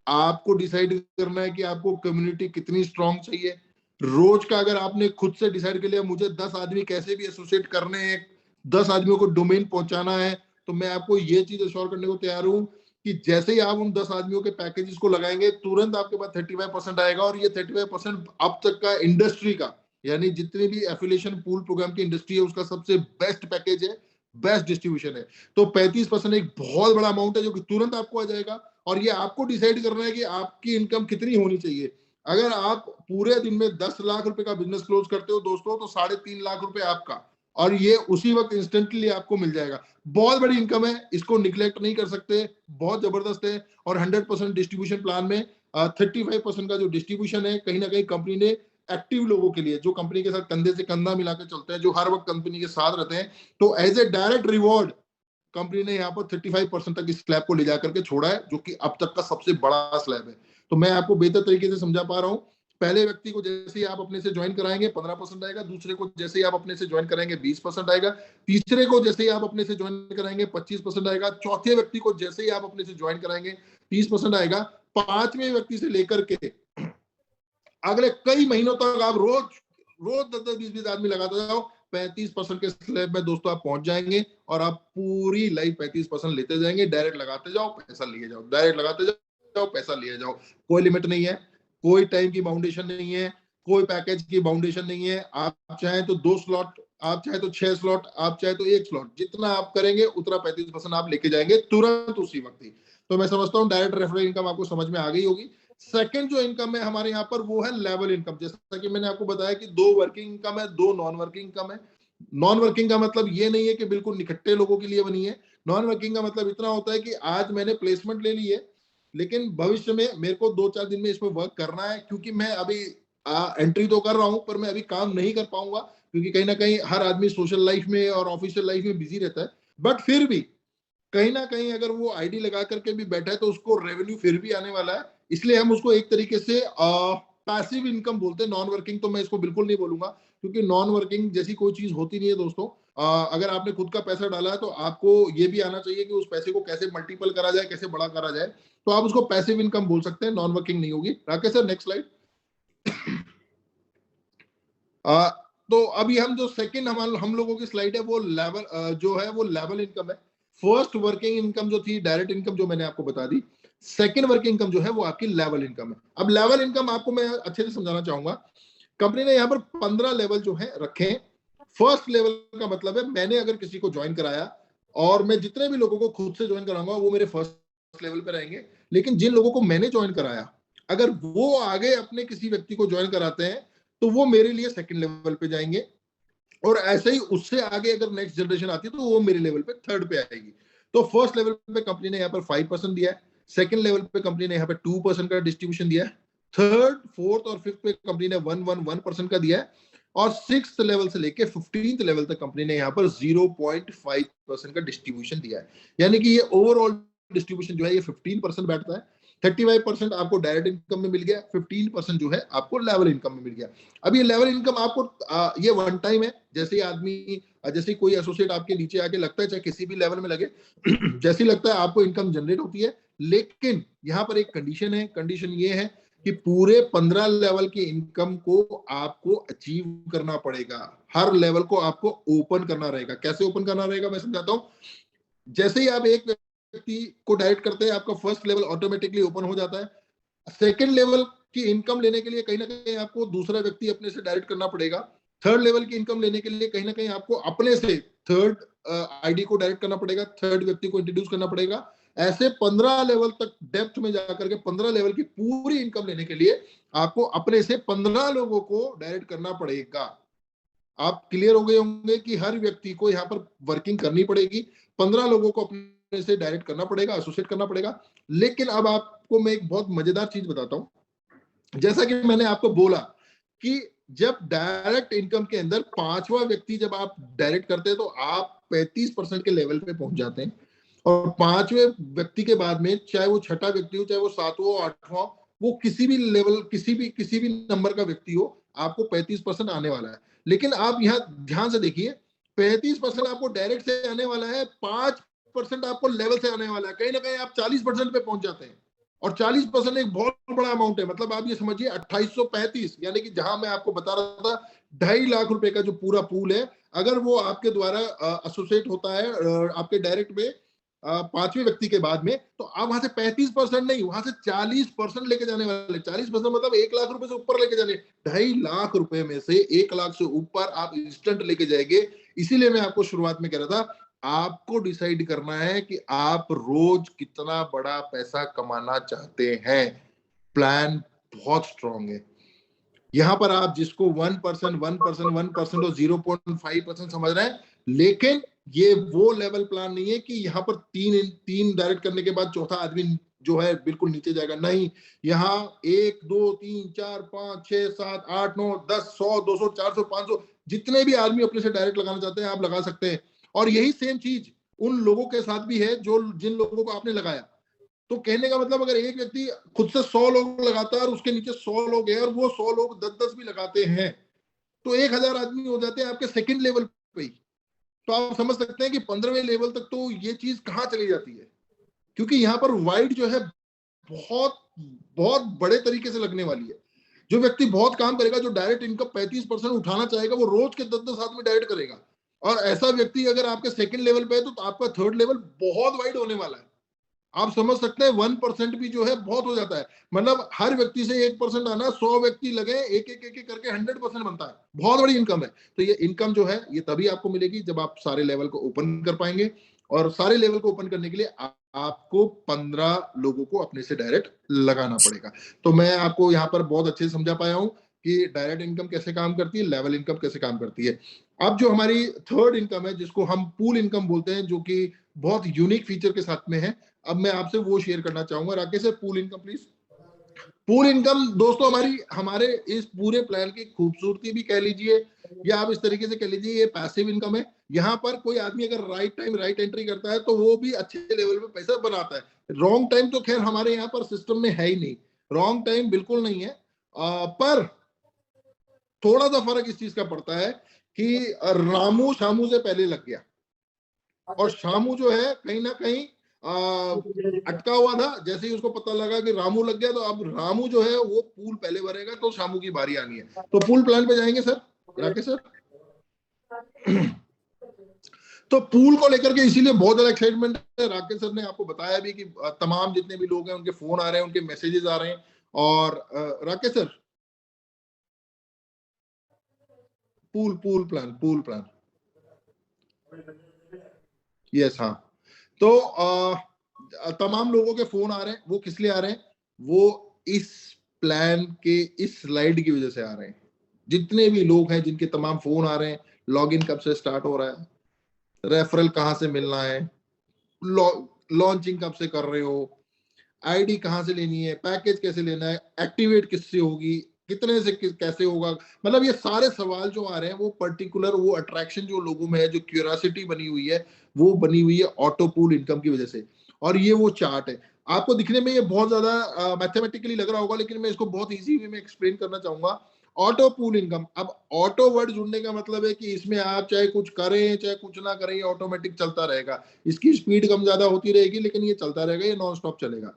आपको डिसाइड करना है कि आपको कम्युनिटी कितनी स्ट्रांग चाहिए। रोज का अगर आपने खुद से डिसाइड कर लिया मुझे 10 आदमी कैसे भी एसोसिएट करने हैं, 10 आदमियों को डोमेन पहुंचाना है, तो मैं आपको ये चीज अश्योर करने को तैयार हूं कि जैसे ही आप उन 10 आदमियों के पैकेजेस को लगाएंगे तुरंत आपके पास 35% आएगा। और ये 35% अब तक का इंडस्ट्री का, यानी जितनी भी एफिलिएशन पूल प्रोग्राम की इंडस्ट्री है उसका सबसे बेस्ट पैकेज है, बेस्ट डिस्ट्रीब्यूशन है। तो 35% एक बहुत बड़ा अमाउंट है जो कि तुरंत आपको आ जाएगा। और ये आपको डिसाइड करना है कि आपकी इनकम कितनी होनी चाहिए। अगर आप पूरे दिन में 10 लाख रुपए का बिजनेस क्लोज करते हो दोस्तों, तो 3.5 लाख रुपए आपका, और ये उसी वक्त इंस्टेंटली आपको मिल जाएगा। बहुत बड़ी इनकम है, इसको निग्लेक्ट नहीं कर सकते, बहुत जबरदस्त है। और 100% डिस्ट्रीब्यूशन प्लान में 35% का जो डिस्ट्रीब्यूशन है कहीं ना कहीं कंपनी ने एक्टिव लोगों के लिए, जो कंपनी के साथ कंधे से कंधा मिलाकर चलते हैं, जो हर वक्त कंपनी के साथ रहते हैं, तो as a direct reward company ने यहाँ पर 35% तक इस स्लैब को ले जाकर के छोड़ा है, जो कि अब तक का सबसे बड़ा स्लैब है। तो मैं आपको बेहतर तरीके से समझा पा रहा हूँ। पहले व्यक्ति को जैसे ही आप अपने से ज्वाइन कराएंगे 15% आएगा, दूसरे को जैसे ही आप अपने से ज्वाइन कराएंगे 20% आएगा, तीसरे को जैसे ही आप अपने से ज्वाइन कराएंगे 25% आएगा, चौथे व्यक्ति को जैसे ही आप अपने से ज्वाइन कराएंगे 30% आएगा, पांचवें व्यक्ति से लेकर के अगले कई महीनों तक आप रोज रोज 10-10, 20-20 आदमी लगाते जाओ, 35% के स्लैब में दोस्तों आप पहुंच जाएंगे। और आप पूरी लाइफ 35% लेते जाएंगे, डायरेक्ट लगाते जाओ पैसा लिए जाओ, डायरेक्ट लगाते जाओ पैसा लिए जाओ। कोई लिमिट नहीं है, कोई टाइम की बाउंडेशन नहीं है, कोई पैकेज की बाउंडेशन नहीं है। आप चाहे तो 2 स्लॉट, आप चाहे तो 6 स्लॉट, आप चाहे तो 1 स्लॉट, जितना आप करेंगे उतना 35% आप लेके जाएंगे तुरंत उसी वक्त ही। तो मैं समझता हूँ डायरेक्ट रेफरल इनकम आपको समझ में आ गई होगी। सेकंड जो इनकम है हमारे यहाँ पर वो है लेवल इनकम। जैसा कि मैंने आपको बताया कि 2 वर्किंग इनकम है, 2 नॉन वर्किंग इनकम है। नॉन वर्किंग का मतलब ये नहीं है कि बिल्कुल निकट्टे लोगों के लिए बनी है। नॉन वर्किंग का मतलब इतना होता है कि आज मैंने प्लेसमेंट ले ली है, लेकिन भविष्य में मेरे को 2-4 दिन में इसमें वर्क करना है, क्योंकि मैं अभी एंट्री तो कर रहा हूं, पर मैं अभी काम नहीं कर पाऊंगा, क्योंकि कहीं ना कहीं हर आदमी सोशल लाइफ में और ऑफिशियल लाइफ में बिजी रहता है। बट फिर भी कहीं ना कहीं अगर वो आईडी लगा करके भी बैठा है तो उसको रेवेन्यू फिर भी आने वाला है। इसलिए हम उसको एक तरीके से पैसिव इनकम बोलते हैं। नॉन वर्किंग तो मैं इसको बिल्कुल नहीं बोलूंगा, क्योंकि नॉन वर्किंग जैसी कोई चीज होती नहीं है दोस्तों। अगर आपने खुद का पैसा डाला है तो आपको ये भी आना चाहिए कि उस पैसे को कैसे मल्टीपल करा जाए, कैसे बड़ा करा जाए। तो आप उसको पैसिव इनकम बोल सकते हैं, नॉन वर्किंग नहीं होगी। Rakesh sir, next slide. तो अभी हम जो सेकंड हम लोगों की स्लाइड है वो लेवल जो है वो लेवल इनकम है। फर्स्ट वर्किंग इनकम जो थी डायरेक्ट इनकम, जो मैंने आपको बता दी। सेकंड वर्किंग इनकम जो है वो आपकी लेवल इनकम है। अब लेवल इनकम आपको मैं अच्छे से समझाना चाहूंगा। कंपनी ने यहाँ पर 15 लेवल जो है रखे हैं। फर्स्ट लेवल का मतलब है मैंने अगर किसी को ज्वाइन कराया, और मैं जितने भी लोगों को खुद से ज्वाइन कराऊंगा वो मेरे फर्स्ट लेवल पे रहेंगे। लेकिन जिन लोगों को मैंने ज्वाइन कराया, अगर वो आगे अपने किसी व्यक्ति को ज्वाइन कराते हैं तो वो मेरे लिए सेकंड लेवल पे जाएंगे, और ऐसे ही उससे आगे अगर नेक्स्ट जनरेशन आती है तो वो मेरे लेवल पे थर्ड पे आएगी। तो फर्स्ट लेवल पे कंपनी ने यहाँ पर 5% दिया है, सेकंड लेवल पे कंपनी ने यहाँ पे 2% का डिस्ट्रीब्यूशन दिया है, थर्ड, फोर्थ और फिफ्थ पे कंपनी ने 1% का दिया है, और सिक्स्थ लेवल से लेके 15th लेवल तक कंपनी ने यहाँ पर 0.5% का डिस्ट्रीब्यूशन दिया है। यानी कि ये ओवरऑल डिस्ट्रीब्यूशन जो है ये 15% बैठता है। 35% आपको डायरेक्ट इनकम में मिल गया, 15% जो है आपको लेवल इनकम में मिल गया। अब ये लेवल इनकम आपको ये वन टाइम है। जैसे आदमी, जैसे कोई एसोसिएट आपके नीचे आके लगता है, चाहे किसी भी लेवल में लगे जैसे लगता है आपको इनकम जनरेट होती है। लेकिन यहाँ पर एक कंडीशन है। कंडीशन ये है कि पूरे 15 लेवल की इनकम को आपको अचीव करना पड़ेगा। हर लेवल को आपको ओपन करना रहेगा। कैसे ओपन करना रहेगा मैं समझाता हूं। जैसे ही आप एक व्यक्ति को डायरेक्ट करते हैं, आपका फर्स्ट लेवल ऑटोमेटिकली ओपन हो जाता है। सेकंड लेवल की इनकम लेने के लिए कहीं ना कहीं आपको दूसरा व्यक्ति अपने से डायरेक्ट करना पड़ेगा। थर्ड लेवल की इनकम लेने के लिए कहीं ना कहीं आपको अपने से थर्ड आईडी को डायरेक्ट करना पड़ेगा, थर्ड व्यक्ति को इंट्रोड्यूस करना पड़ेगा। ऐसे 15 लेवल तक डेप्थ में जाकर के 15 लेवल की पूरी इनकम लेने के लिए आपको अपने से 15 लोगों को डायरेक्ट करना पड़ेगा। आप क्लियर हो गए होंगे कि हर व्यक्ति को यहाँ पर वर्किंग करनी पड़ेगी, 15 लोगों को अपने से डायरेक्ट करना पड़ेगा, एसोसिएट करना पड़ेगा। लेकिन अब आपको मैं एक बहुत मजेदार चीज बताता हूं। जैसा कि मैंने आपको बोला कि जब डायरेक्ट इनकम के अंदर पांचवा व्यक्ति जब आप डायरेक्ट करते हैं तो आप 35% के लेवल पे पहुंच जाते हैं। और पांचवें व्यक्ति के बाद में, चाहे वो छठा व्यक्ति हो, चाहे वो सातवां आठवां, वो किसी भी लेवल, किसी भी नंबर का व्यक्ति हो, आपको 35% आने वाला है। लेकिन आप यहाँ ध्यान से देखिए, 35% आपको डायरेक्ट से आने वाला है, 5% आपको लेवल से आने वाला है। कहीं ना कहीं आप 40% पे पहुंच जाते हैं। और 40% एक बहुत बड़ा अमाउंट है। मतलब आप ये समझिए 2835, यानी कि जहां मैं आपको बता रहा था 2.5 लाख रुपए का जो पूरा पूल है, अगर वो आपके द्वारा एसोसिएट होता है आपके डायरेक्ट में पांचवें व्यक्ति के बाद में, तो आप वहां से 35% नहीं, वहां से 40% लेके जाने वाले। 40% मतलब 1 लाख रुपए से ऊपर लेके जाने। 2.5 लाख रुपए में से 1 लाख से ऊपर आप इंस्टेंट लेके जाएंगे। इसीलिए मैं आपको शुरुआत में कह रहा था, आपको डिसाइड करना है कि आप रोज कितना बड़ा पैसा कमाना चाहते हैं। प्लान बहुत स्ट्रांग है। यहां पर आप जिसको 1%, 1%, 1% और 0.5% समझ रहे हैं, लेकिन ये वो लेवल प्लान नहीं है कि यहाँ पर तीन डायरेक्ट करने के बाद चौथा आदमी जो है बिल्कुल नीचे जाएगा। नहीं, यहाँ 1 2 3 4 5 6 7 8 9 10 100 200 400 500 जितने भी आदमी अपने से डायरेक्ट लगाना चाहते हैं आप लगा सकते हैं। और यही सेम चीज उन लोगों के साथ भी है जो जिन लोगों को आपने लगाया। तो कहने का मतलब, अगर एक व्यक्ति खुद से 100 लोग लगाता है और उसके नीचे 100 लोग हैं और वो 100 लोग 10-10 भी लगाते हैं, तो 1000 आदमी हो जाते हैं आपके सेकंड लेवल पे ही। तो आप समझ सकते हैं कि 15वें लेवल तक तो ये चीज कहां चली जाती है, क्योंकि यहाँ पर वाइड जो है बहुत बहुत बड़े तरीके से लगने वाली है। जो व्यक्ति बहुत काम करेगा, जो डायरेक्ट इनकम 35% उठाना चाहेगा, वो रोज के 10-10 आदमी डायरेक्ट करेगा। और ऐसा व्यक्ति अगर आपके सेकंड लेवल पे है तो आपका थर्ड लेवल बहुत वाइड होने वाला है। आप समझ सकते हैं 1% भी जो है बहुत हो जाता है। मतलब हर व्यक्ति से 1% आना, 100 व्यक्ति लगे, एक एक करके 100% बनता है। बहुत बड़ी इनकम है। तो ये इनकम जो है ये तभी आपको मिलेगी जब आप सारे लेवल को ओपन कर पाएंगे। और सारे लेवल को ओपन करने के लिए आपको 15 लोगों को अपने से डायरेक्ट लगाना पड़ेगा। तो मैं आपको यहाँ पर बहुत अच्छे से समझा पाया हूँ कि डायरेक्ट इनकम कैसे काम करती है, लेवल इनकम कैसे काम करती है। अब जो हमारी थर्ड इनकम है, जिसको हम पूल इनकम बोलते हैं, जो कि बहुत यूनिक फीचर के साथ में है, अब मैं आपसे वो शेयर करना चाहूंगा। Rakesh sir, pool income please. Pool income दोस्तों हमारे इस पूरे प्लान की खूबसूरती भी कह लीजिए, या आप इस तरीके से कह लीजिए, ये पैसिव इनकम है। यहाँ पर कोई आदमी अगर राइट टाइम राइट एंट्री करता है तो वो भी अच्छे लेवल पे पैसा बनाता है। रॉन्ग टाइम तो खैर हमारे यहाँ पर सिस्टम में है ही नहीं, रॉन्ग टाइम बिल्कुल नहीं है। पर थोड़ा सा फर्क इस चीज का पड़ता है कि रामू शामू से पहले लग गया, और शामू जो है कहीं ना कहीं अटका हुआ था। जैसे ही उसको पता लगा कि रामू लग गया, तो अब रामू जो है वो पूल पहले भरेगा, तो शामू की बारी आनी है। तो पूल प्लान पे जाएंगे सर, राकेश सर। तो पूल को लेकर के इसीलिए बहुत ज्यादा एक्साइटमेंट है। राकेश सर ने आपको बताया भी कि तमाम जितने भी लोग हैं उनके फोन आ रहे हैं, उनके मैसेजेस आ रहे हैं। और Rakesh sir, pool plan yes, हाँ। तो तमाम लोगों के फोन आ रहे हैं। वो किस लिए आ रहे हैं? वो इस प्लान के इस स्लाइड की वजह से आ रहे हैं। जितने भी लोग हैं जिनके तमाम फोन आ रहे हैं, लॉगिन कब से स्टार्ट हो रहा है, रेफरल कहाँ से मिलना है, लॉन्चिंग कब से कर रहे हो, आईडी कहाँ से लेनी है, पैकेज कैसे लेना है, एक्टिवेट किससे होगी, कितने से कैसे होगा, मतलब ये सारे सवाल जो आ रहे हैं वो पर्टिकुलर वो अट्रैक्शन जो लोगों में है, जो क्यूरियोसिटी बनी हुई है, वो बनी हुई है ऑटो पूल इनकम की वजह से। और ये वो चार्ट है। आपको दिखने में ये बहुत ज्यादा मैथमेटिकली लग रहा होगा, लेकिन मैं इसको बहुत इजी वे में एक्सप्लेन करना चाहूंगा। ऑटो पूल इनकम, अब ऑटो वर्ड जुड़ने का मतलब है कि इसमें आप चाहे कुछ करें चाहे कुछ ना करें, ये ऑटोमेटिक चलता रहेगा। इसकी स्पीड कम ज्यादा होती रहेगी, लेकिन ये चलता रहेगा, ये नॉन स्टॉप चलेगा।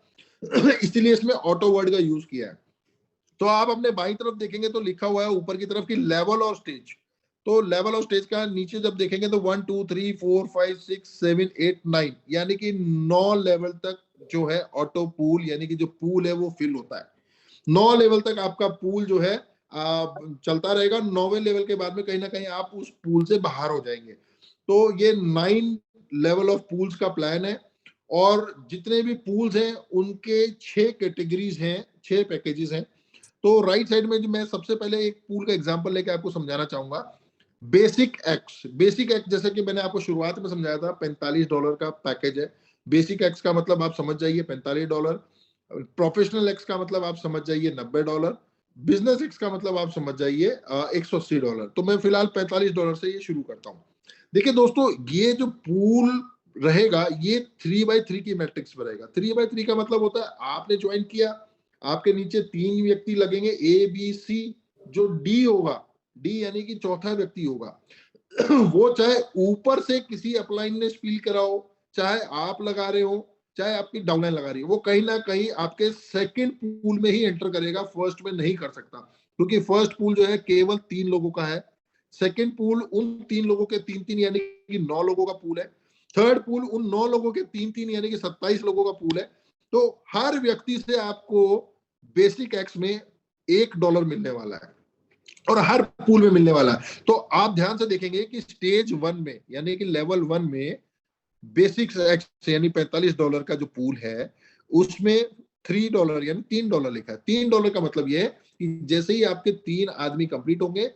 इसीलिए इसमें ऑटो वर्ड का यूज किया है। तो आप अपने बाईं तरफ देखेंगे तो लिखा हुआ है ऊपर की तरफ की लेवल और स्टेज। तो लेवल और स्टेज का नीचे जब देखेंगे तो 1 2 3 4 5 6 7 8 9, यानी कि 9 लेवल तक जो है ऑटो पूल, यानी कि जो पूल है वो फिल होता है। 9 लेवल तक आपका पूल जो है चलता रहेगा। 9वें लेवल के बाद में कहीं ना कहीं आप उस पूल से बाहर हो जाएंगे। तो ये 9 लेवल ऑफ पूल्स का प्लान है। और जितने भी पूल्स हैं उनके 6 कैटेगरीज हैं, 6 पैकेजेस हैं। तो राइट साइड में जो मैं सबसे पहले एक पूल का एग्जांपल लेके आपको समझाना चाहूंगा। बेसिक एक्स जैसे कि मैंने आपको शुरुआत में समझाया था, $45 का पैकेज है। बेसिक एक्स का मतलब आप समझ जाइए $45। प्रोफेशनल एक्स का मतलब आप समझ जाइए $90। बिजनेस एक्स का मतलब आप समझ जाइए $180। तो मैं फिलहाल $45 से ये शुरू करता हूँ। देखिए दोस्तों, ये जो पूल रहेगा ये 3x3 की मैट्रिक्स पर रहेगा। 3x3 का मतलब होता है आपने ज्वाइन किया, आपके नीचे 3 व्यक्ति लगेंगे, ए बी सी। जो डी होगा, डी यानी कि चौथा व्यक्ति होगा, वो चाहे ऊपर से किसी अपलाइन ने फील करा हो, चाहे आप लगा रहे हो, चाहे आपकी डाउनलाइन लगा रही है, वो कहीं ना कहीं आपके सेकंड पूल में ही एंटर करेगा, फर्स्ट में नहीं कर सकता। क्योंकि फर्स्ट पूल जो है केवल 3 लोगों का है। सेकंड पूल उन 3 लोगों के 3-3 यानी कि 9 लोगों का पूल है। थर्ड पूल उन 9 लोगों के 3-3 यानी कि 27 लोगों का पूल है। तो हर व्यक्ति से आपको बेसिक एक्स में $1 मिलने वाला है, और हर पूल में मिलने वाला है। तो आप ध्यान से देखेंगे कि स्टेज 1 में यानी कि लेवल 1 में बेसिक एक्स यानी $45 का जो पूल है, उसमें $3 यानी $3 लिखा है। $3 का मतलब यह है कि जैसे ही आपके 3 आदमी कंप्लीट होंगे,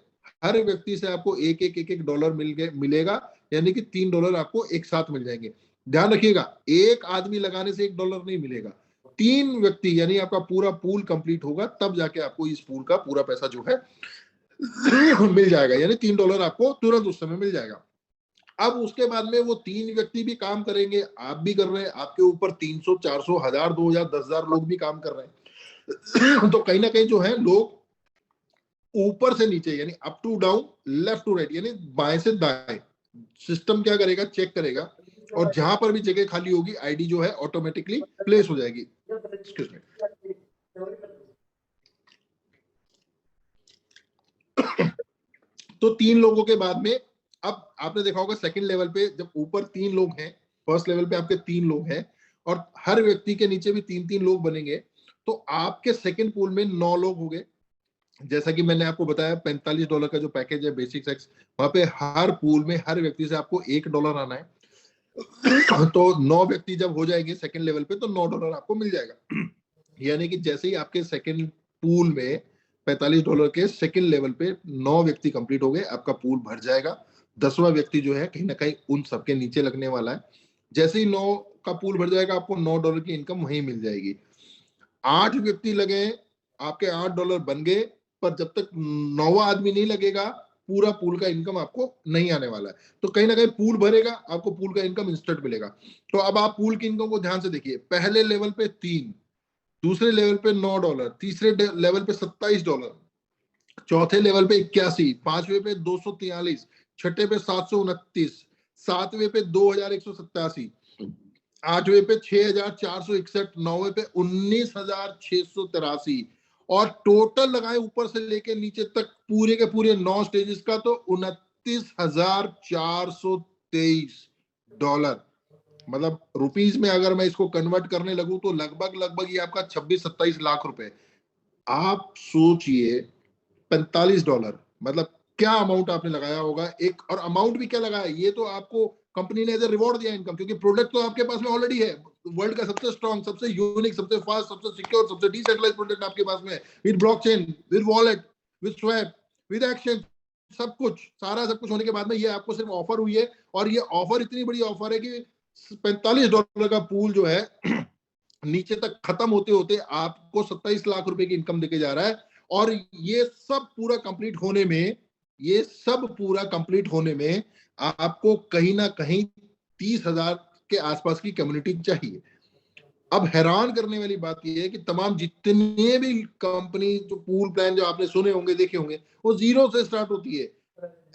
हर व्यक्ति से आपको एक डॉलर मिलेगा, यानी कि $3 आपको एक साथ मिल जाएंगे। ध्यान रखिएगा, एक आदमी लगाने से $1 नहीं मिलेगा। 3 व्यक्ति यानी आपका पूरा पूल कंप्लीट होगा, तब जाके आपको इस पूल का पूरा पैसा जो है मिल जाएगा, यानी $3 आपको तुरंत उस समय मिल जाएगा। अब उसके बाद में वो 3 व्यक्ति भी काम करेंगे, आप भी कर रहे हैं, आपके ऊपर 300 400 1000 2000 10,000 लोग भी काम कर रहे हैं। तो कहीं ना कहीं जो है लोग ऊपर से नीचे यानी up to down, left to right यानी बाएं से दाएं, सिस्टम क्या करेगा, चेक करेगा, और जहां पर भी जगह खाली होगी आईडी जो है ऑटोमेटिकली प्लेस हो जाएगी। Excuse me. तो 3 लोगों के बाद में, अब आपने देखा होगा सेकंड लेवल पे जब ऊपर 3 लोग हैं, फर्स्ट लेवल पे आपके 3 लोग हैं, और हर व्यक्ति के नीचे भी 3-3 लोग बनेंगे, तो आपके सेकंड पूल में 9 लोग हो गए। जैसा कि मैंने आपको बताया $45 का जो पैकेज है बेसिक सेक्स, वहां पे हर पूल में हर व्यक्ति से आपको $1 आना है। तो 9 व्यक्ति जब हो जाएंगे सेकंड लेवल पे तो $9 आपको मिल जाएगा। यानी कि जैसे ही आपके सेकंड पूल में $45 के सेकंड लेवल पे 9 व्यक्ति कंप्लीट हो गए, आपका पूल भर जाएगा। 10वां व्यक्ति जो है कहीं ना कहीं उन सबके नीचे लगने वाला है। जैसे ही 9 का पूल भर जाएगा, आपको $9 की इनकम वहीं मिल जाएगी। 8 व्यक्ति लगे, आपके $8 बन गए, पर जब तक 9वां आदमी नहीं लगेगा, पूरा पूल का इनकम आपको नहीं आने वाला है। तो कहीं ना कहीं पूल भरेगा, आपको पूल का इनकम इंस्टेंट मिलेगा। तो अब आप पूल की इनकम को ध्यान से देखिए। पहले लेवल पे 3, दूसरे लेवल पे $9, तीसरे लेवल पे $27, चौथे लेवल पे 81, पांचवे पे 243, छठे पे 729, सातवें पे 2187, आठवें पे 6461, नौवे पे 19683, और टोटल लगाए ऊपर से लेके नीचे तक पूरे के पूरे 9 स्टेजेस का तो $29,423। मतलब रुपीज में अगर मैं इसको कन्वर्ट करने लगूं तो लगभग ये आपका 26-27 लाख रुपए। आप सोचिए, $45, मतलब क्या अमाउंट आपने लगाया होगा। एक और अमाउंट भी क्या लगाया, ये तो आपको कंपनी ने एज ए रिवॉर्ड दिया इनकम, क्योंकि प्रोडक्ट तो आपके पास में ऑलरेडी है। वर्ल्ड का सबसे स्ट्रॉन्ग, सबसे यूनिक, सबसे फास्ट, सबसे सिक्योर, सबसे डिसेंट्रलाइज्ड प्रोडक्ट आपके पास में है, with blockchain, with wallet, with swap, with exchange, सब कुछ, सारा सब कुछ होने के बाद में ये आपको सिर्फ ऑफर हुई है। और ये ऑफर इतनी बड़ी ऑफर है कि $45 का पूल जो है नीचे तक खत्म होते होते आपको 27 लाख रुपए की इनकम देके जा रहा है। और ये सब पूरा कंप्लीट होने में, ये सब पूरा कंप्लीट होने में आपको कहीं ना कहीं 30,000 के आसपास की कम्युनिटी चाहिए। अब हैरान करने वाली बात यह है कि तमाम जितने भी कंपनी जो पूल प्लान जो आपने सुने होंगे, देखे होंगे, वो 0 से स्टार्ट होती है।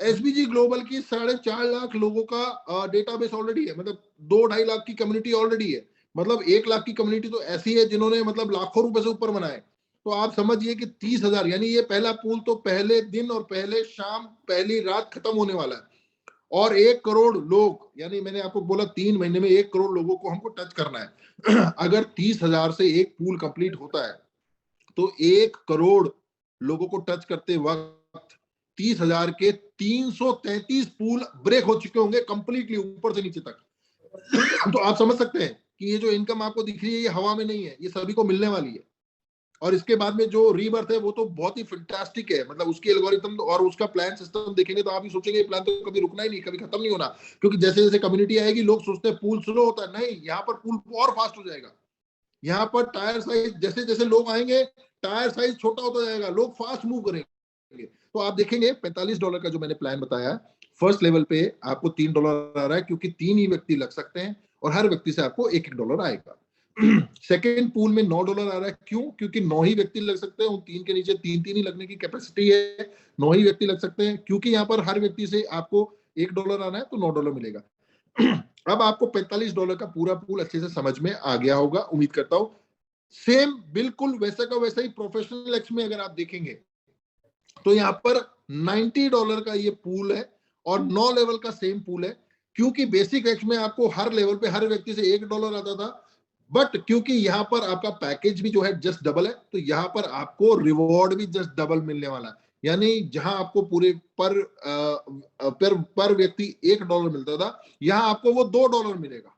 एसबीजी ग्लोबल की 4.5 लाख लोगों का डेटाबेस ऑलरेडी है, मतलब 2-2.5 लाख की कम्युनिटी ऑलरेडी है। मतलब 1 लाख की कम्युनिटी तो ऐसी है जिन्होंने मतलब लाखों रुपए से ऊपर बनाए। तो आप समझिए कि 30,000, यानी ये पहला पूल तो पहले दिन और पहले शाम, पहली रात खत्म होने वाला है। और 1 करोड़ लोग, यानी मैंने आपको बोला 3 महीने में 1 करोड़ लोगों को हमको टच करना है। अगर 30,000 से एक पूल कंप्लीट होता है तो 1 करोड़ लोगों को टच करते वक्त 30,000 के 333 पूल ब्रेक हो चुके होंगे कंप्लीटली, ऊपर से नीचे तक। तो आप समझ सकते हैं कि ये जो इनकम आपको दिख रही है ये हवा में नहीं है, ये सभी को मिलने वाली है। और इसके बाद में जो रीबर्थ है वो तो बहुत ही फैंटास्टिक है। मतलब उसकी एल्गोरिथम और उसका प्लान सिस्टम देखेंगे तो आप ही सोचेंगे प्लान तो कभी रुकना ही नहीं, कभी खत्म नहीं होना। क्योंकि जैसे जैसे कम्युनिटी आएगी, लोग सोचते हैं पूल स्लो होता है, नहीं, यहाँ पर पूल और फास्ट हो जाएगा। यहाँ पर टायर साइज, जैसे जैसे लोग आएंगे टायर साइज छोटा होता जाएगा, लोग फास्ट मूव करेंगे। तो आप देखेंगे $45 का जो मैंने प्लान बताया, फर्स्ट लेवल पे आपको $3 आ रहा है, क्योंकि 3 ही व्यक्ति लग सकते हैं और हर व्यक्ति से आपको $1 आएगा। सेकेंड पूल में $9 आ रहा है, क्यों? क्योंकि 9 ही व्यक्ति लग सकते हैं, उन 3 के नीचे 3 ही लगने की कैपेसिटी है, 9 ही व्यक्ति लग सकते हैं। क्योंकि यहाँ पर हर व्यक्ति से आपको $1 आना है तो $9 मिलेगा। अब आपको $45 का पूरा पूल अच्छे से समझ में आ गया होगा, उम्मीद करता हूं। सेम बिल्कुल वैसा का वैसा ही प्रोफेशनल एक्स में अगर आप देखेंगे तो यहाँ पर $90 का ये पूल है और 9 लेवल का सेम पूल है। क्योंकि बेसिक एक्स में आपको हर लेवल पे हर व्यक्ति से $1 आता था, बट क्योंकि यहाँ पर आपका पैकेज भी जो है जस्ट डबल है, तो यहाँ पर आपको रिवॉर्ड भी जस्ट डबल मिलने वाला है। यानी जहां आपको पूरे पर व्यक्ति $1 मिलता था, यहाँ आपको वो $2 मिलेगा।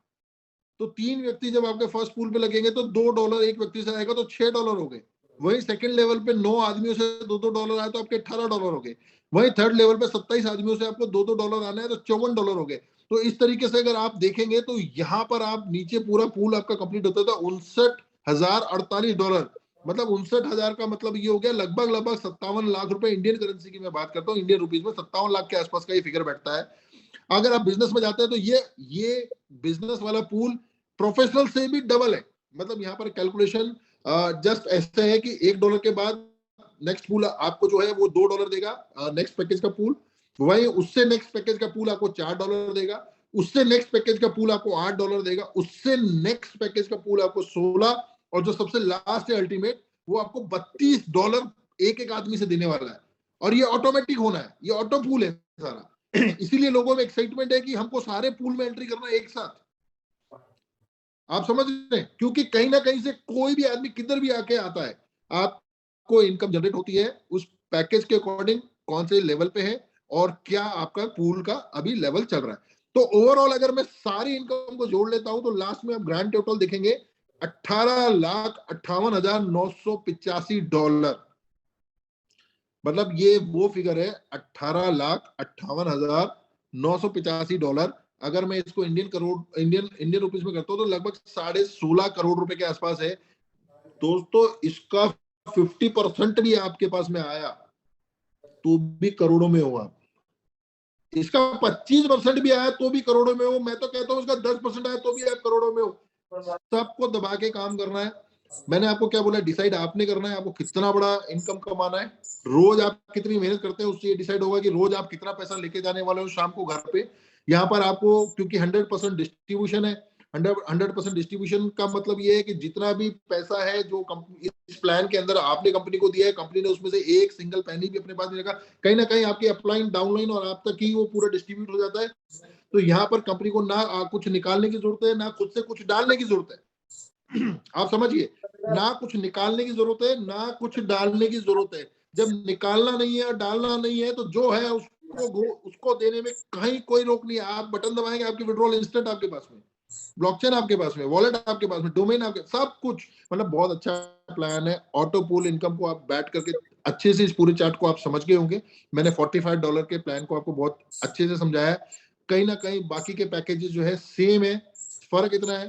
तो 3 व्यक्ति जब आपके फर्स्ट पूल पे लगेंगे तो $2 एक व्यक्ति से आएगा तो $6 हो गए। वही सेकंड लेवल पे 9 आदमियों से $2 आए तो आपके $18 हो गए। वही थर्ड लेवल पे 27 आदमियों से आपको $2 आना है तो $54 हो गए। तो इस तरीके से अगर आप देखेंगे तो यहाँ पर आप नीचे पूरा पूल आपका कंप्लीट होता था $59,048। मतलब 59,000 का मतलब ये हो गया लगभग 57 लाख रुपए। इंडियन करेंसी की मैं बात करता हूँ, इंडियन रुपीज में 57 लाख के आसपास का ये फिगर बैठता है। अगर आप बिजनेस में जाते हैं तो ये बिजनेस वाला पूल प्रोफेशनल से भी डबल है। मतलब यहाँ पर कैलकुलेशन जस्ट ऐसे है कि $1 के बाद नेक्स्ट पूल आपको जो है वो $2 देगा, नेक्स्ट पैकेज का पूल। वही उससे नेक्स्ट पैकेज का पूल आपको $4 देगा, उससे नेक्स्ट पैकेज का पूल आपको $8 देगा, उससे नेक्स्ट पैकेज का पूल आपको 16, और जो सबसे लास्ट है अल्टीमेट, वो आपको $32 एक एक आदमी से देने वाला है। और ये ऑटोमेटिक होना है, ये ऑटो पूल है सारा। इसीलिए लोगों में एक्साइटमेंट है कि हमको सारे पूल में एंट्री करना है एक साथ। आप समझ रहे हैं? क्योंकि कहीं ना कहीं से कोई भी आदमी किधर भी आके आता है, आपको इनकम जनरेट होती है उस पैकेज के अकॉर्डिंग, कौन से लेवल पे है और क्या आपका पूल का अभी लेवल चल रहा है। तो ओवरऑल अगर मैं सारी इनकम को जोड़ लेता हूं तो लास्ट में आप ग्रैंड टोटल देखेंगे $18,58,985। मतलब ये वो फिगर है $18,58,985। अगर मैं इसको इंडियन रुपीस में करता हूँ तो लगभग 16.5 करोड़ रुपए के आसपास है दोस्तों। इसका 50% भी आपके पास में आया तो भी करोड़ों में हो आप। इसका 25% भी आया तो भी करोड़ों में हो। मैं तो कहता हूँ इसका 10% आया तो भी आप करोड़ों में हो। सबको दबा के काम करना है। मैंने आपको क्या बोला, डिसाइड आपने करना है आपको कितना बड़ा इनकम कमाना है। रोज आप कितनी मेहनत करते हैं उससे ये डिसाइड होगा कि रोज आप कितना पैसा लेके जाने वाले हो शाम को घर पे। यहाँ पर आपको क्योंकि 100% डिस्ट्रीब्यूशन है, 100% डिस्ट्रीब्यूशन का मतलब ये है कि जितना भी पैसा है जो इस प्लान के अंदर आपने कंपनी को दिया है, कंपनी ने उसमें से एक सिंगल पैनी भी अपने पास नहीं रखा। कहीं ना कहीं आपकी अपलाइन डाउनलाइन और आप तक ही वो पूरा डिस्ट्रीब्यूट हो जाता है। तो यहाँ पर कंपनी को ना कुछ निकालने की जरूरत है ना खुद से कुछ डालने की जरूरत है। आप समझिए, ना कुछ निकालने की जरूरत है ना कुछ डालने की जरूरत है। जब निकालना नहीं है डालना नहीं है तो जो है उसको देने में कहीं कोई रोक नहीं है। आप बटन दबाएंगे आपकी विड्रॉल इंस्टेंट आपके पास में, ब्लॉकचेन आपके पास में, वॉलेट आपके पास में, डोमेन आपके, सब कुछ। मतलब बहुत अच्छा प्लान है। ऑटो पूल इनकम को आप बैठ करके अच्छे से इस पूरे चार्ट को आप समझ गए होंगे। मैंने $45 के प्लान को आपको बहुत अच्छे से समझाया। कहीं ना कहीं बाकी के पैकेजेस जो है सेम है। फर्क इतना है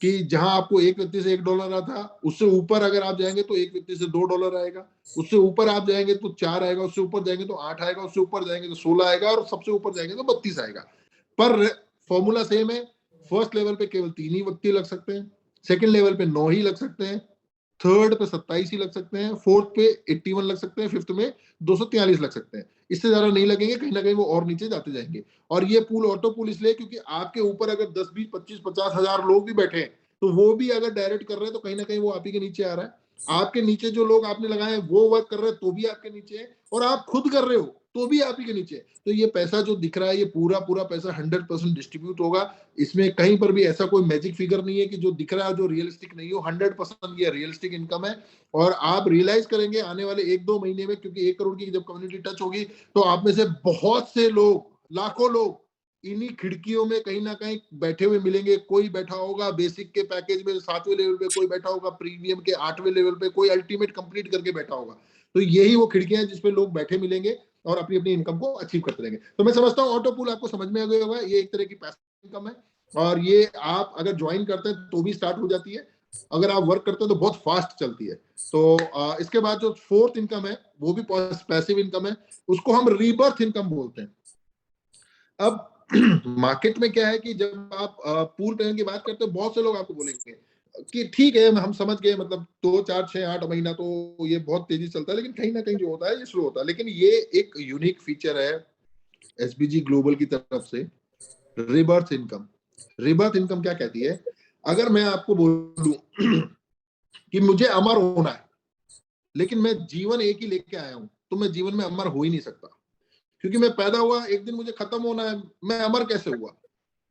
कि जहां आपको एक व्यक्ति से $1 रहा था, उससे ऊपर अगर आप जाएंगे तो एक व्यक्ति से $2 आएगा, उससे ऊपर आप जाएंगे तो 4 आएगा, उससे ऊपर जाएंगे तो 8 आएगा, उससे ऊपर जाएंगे तो 16 आएगा और सबसे ऊपर जाएंगे तो 32 आएगा। पर फॉर्मूला सेम है। फर्स्ट लेवल पे केवल 3 ही व्यक्ति लग सकते हैं, सेकंड लेवल पे 9 ही लग सकते हैं, थर्ड पे 27 ही लग सकते हैं, फोर्थ पे 81 लग सकते हैं, फिफ्थ में 243 लग सकते हैं। इससे ज्यादा नहीं लगेंगे, कहीं ना कहीं वो और नीचे जाते जाएंगे। और ये पूल ऑटो पूल इसलिए क्योंकि आपके ऊपर अगर 10 20 25 50 हजार लोग भी बैठे हैं तो वो भी अगर डायरेक्ट कर रहे हैं तो कहीं ना कहीं वो आप ही के नीचे आ रहा है। आपके नीचे जो लोग आपने लगाए हैं वो वर्क कर रहे हैं तो भी आपके नीचे है, और आप खुद कर रहे हो तो भी आप ही के नीचे है। तो ये पैसा जो दिख रहा है ये पूरा पूरा पैसा 100% डिस्ट्रीब्यूट होगा। इसमें कहीं पर भी ऐसा कोई मैजिक फिगर नहीं है कि जो दिख रहा है जो रियलिस्टिक नहीं हो। 100% ये रियलिस्टिक इनकम है। और आप रियलाइज करेंगे आने वाले 1-2 महीने में, क्योंकि 1 करोड़ की जब कम्युनिटी टच होगी तो आप में से बहुत से लोग, लाखों लोग इन्हीं खिड़कियों में कहीं ना कहीं बैठे हुए मिलेंगे। कोई बैठा होगा बेसिक के पैकेज में 7वें लेवल पे, कोई बैठा होगा प्रीमियम के 8वें लेवल पे, कोई अल्टीमेट कंप्लीट करके बैठा होगा। तो यही वो खिड़कियां हैं जिसपे लोग बैठे मिलेंगे और अपनी अपनी इनकम को अचीव करते रहेंगे। तो मैं समझता हूँ ऑटो पूल आपको समझ में आ गया होगा। ये एक तरह की पैसिव इनकम है और ये आप अगर ज्वाइन करते हैं तो भी स्टार्ट हो जाती है, अगर आप वर्क करते हैं तो बहुत फास्ट चलती है। तो इसके बाद जो फोर्थ इनकम है वो भी पैसिव इनकम है, उसको हम रीबर्थ इनकम बोलते हैं। अब मार्केट में क्या है कि जब आप पूल पेमेंट की बात करते हैं बहुत से लोग आपको बोलेंगे कि ठीक है हम समझ गए, मतलब 2 4 6 8 महीना तो ये बहुत तेजी चलता है, लेकिन कहीं ना कहीं जो होता है ये स्लो होता है। लेकिन ये एक यूनिक फीचर है एसबीजी ग्लोबल की तरफ से, रिबर्थ इनकम। रिबर्थ इनकम क्या कहती है? अगर मैं आपको बोलूं कि मुझे अमर होना है लेकिन मैं जीवन एक ही लेके आया हूं, तो मैं जीवन में अमर हो ही नहीं सकता, क्योंकि मैं पैदा हुआ एक दिन मुझे खत्म होना है, मैं अमर कैसे हुआ?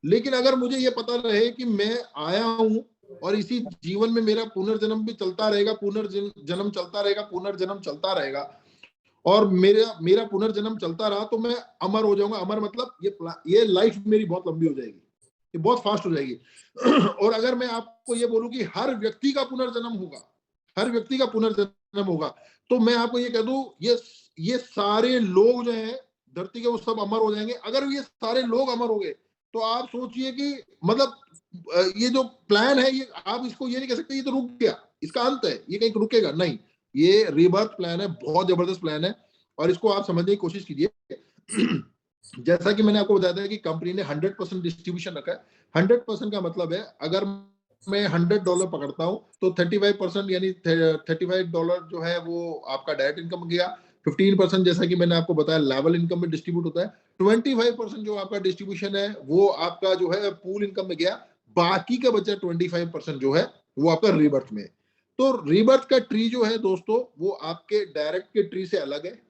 लेकिन अगर मुझे ये पता रहे कि मैं आया हूं और इसी जीवन में मेरा पुनर्जन्म भी चलता रहेगा, पुनर्जन्म चलता रहेगा, पुनर्जन्म चलता रहेगा, और मेरा मेरा पुनर्जन्म चलता रहा तो मैं अमर हो जाऊंगा। अमर मतलब ये लाइफ मेरी बहुत लंबी हो जाएगी, ये बहुत फास्ट हो जाएगी। और अगर मैं आपको ये बोलूं कि हर व्यक्ति का पुनर्जन्म होगा, हर व्यक्ति का पुनर्जन्म होगा, तो मैं आपको ये कह दूं ये सारे लोग जो हैं धरती के वो सब अमर हो जाएंगे। अगर ये सारे लोग अमर हो गए तो आप सोचिए कि मतलब ये जो प्लान है ये आप इसको ये नहीं कह सकते ये तो रुक गया, इसका अंत है, ये कहीं रुकेगा नहीं। ये रीबर्थ प्लान है, बहुत जबरदस्त प्लान है और इसको आप समझने की कोशिश कीजिए। जैसा कि मैंने आपको बताया था कि कंपनी ने 100% डिस्ट्रीब्यूशन रखा है। 100% का मतलब है अगर मैं $100 पकड़ता हूं तो 35% यानी $35 जो है वो आपका डायरेक्ट इनकम गया। 15% जैसा कि मैंने आपको बताया लेवल इनकम में डिस्ट्रीब्यूट होता है। 25% जो आपका डिस्ट्रीब्यूशन है वो आपका जो है पूल इनकम में गया। बाकी का बचा 25% जो है वो आपका रीबर्थ में। तो रीबर्थ का ट्री जो है दोस्तों वो आपके डायरेक्ट के ट्री से अलग है,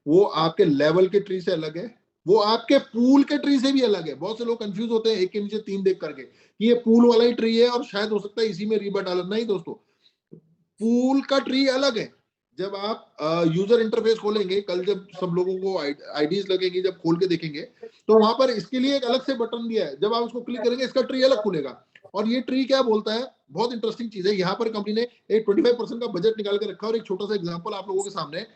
वो आपके लेवल के ट्री से अलग है, वो आपके पूल के ट्री से भी अलग है। बहुत से लोग कंफ्यूज होते हैं एक के नीचे 3 देख करके कि ये पूल वाला ही ट्री है और शायद हो सकता है इसी में रीबर्थ डाला। नहीं दोस्तों, पूल का ट्री अलग है। जब आप यूजर इंटरफेस खोलेंगे, कल जब सब लोगों को आईडीज लगेंगी, जब खोल के देखेंगे तो वहां पर इसके लिए एक अलग से बटन दिया है, जब आप उसको क्लिक करेंगे इसका ट्री अलग खुलेगा। और ये ट्री क्या बोलता है, बहुत इंटरेस्टिंग चीज है, यहाँ पर कंपनी ने एक 25% का बजट निकाल के रखा है। और एक छोटा सा एग्जांपल आप लोगों के सामने,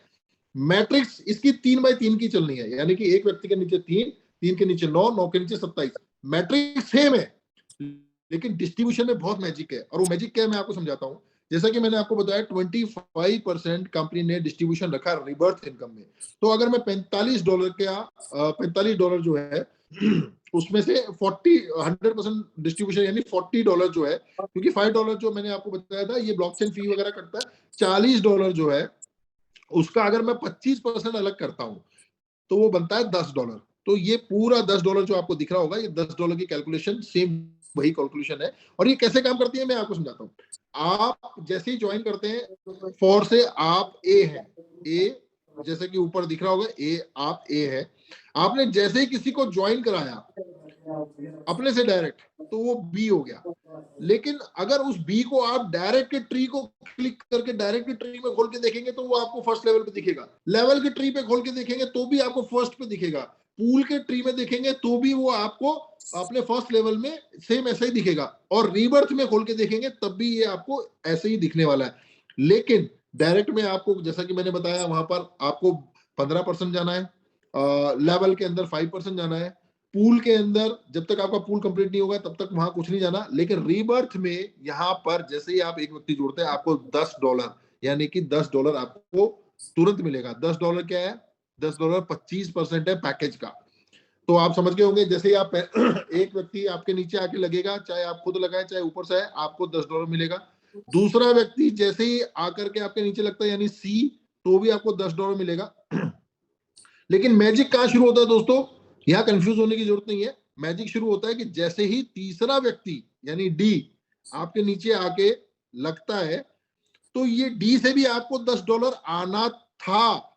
मैट्रिक्स इसकी 3x3 की चलनी है, यानी कि एक व्यक्ति के नीचे 3, 3 के नीचे 9, 9 के नीचे 27। मैट्रिक्स सेम है, लेकिन डिस्ट्रीब्यूशन में बहुत मैजिक है। और वो मैजिक क्या है मैं आपको समझाता हूँ। जैसा कि मैंने आपको बताया 25% कंपनी ने डिस्ट्रीब्यूशन रखा रिबर्थ इनकम में। तो अगर मैं $45 जो है उसमें से 100% डिस्ट्रीब्यूशन यानी $40 जो है, क्योंकि $5 जो मैंने आपको बताया था ये ब्लॉकचेन फी वगैरह करता है, $40 जो है उसका अगर मैं 25% अलग करता हूं तो वो बनता है $10। तो ये पूरा $10 जो आपको दिख रहा होगा, ये $10 की कैलकुलेशन सेम वही कैलकुलेशन है। और ये कैसे काम करती है मैं आपको समझाता हूँ। आप जैसे ही ज्वाइन करते हैं, फॉर से आप ए हैं, ए जैसे कि ऊपर दिख रहा होगा ए, आप ए है, आपने जैसे ही किसी को ज्वाइन कराया अपने से डायरेक्ट, तो वो बी हो गया। लेकिन अगर उस बी को आप डायरेक्ट ट्री को क्लिक करके डायरेक्ट ट्री में खोल के देखेंगे तो वो आपको फर्स्ट लेवल पे दिखेगा। लेवल के ट्री पे खोल के देखेंगे तो भी आपको फर्स्ट पे दिखेगा। पूल के ट्री में देखेंगे तो भी वो आपको अपने फर्स्ट लेवल में सेम ऐसा ही दिखेगा। और रीबर्थ में खोल के देखेंगे तब भी ये आपको ऐसे ही दिखने वाला है। लेकिन डायरेक्ट में आपको, जैसा कि मैंने बताया, वहां पर आपको 15% जाना है, लेवल के अंदर 5% जाना है, पूल के अंदर जब तक आपका पूल कंप्लीट नहीं होगा तब तक वहां कुछ नहीं जाना। लेकिन रीबर्थ में यहाँ पर जैसे ही आप एक व्यक्ति जोड़ते हैं आपको $10 यानी कि $10 आपको तुरंत मिलेगा। $10 क्या है, $10 25% है पैकेज का। तो आप समझ गए होंगे, जैसे ही आप एक व्यक्ति आपके नीचे आके लगेगा, चाहे आप खुद लगाए चाहे ऊपर से है, आपको $10 मिलेगा। दूसरा व्यक्ति जैसे ही आकर के आपके नीचे लगता है यानी सी, तो भी आपको $10 मिलेगा। लेकिन मैजिक कहां शुरू होता है दोस्तों, यहां कंफ्यूज होने की जरूरत नहीं है। मैजिक शुरू होता है कि जैसे ही तीसरा व्यक्ति यानी डी आपके नीचे आके लगता है, तो ये डी से भी आपको $10 आना था,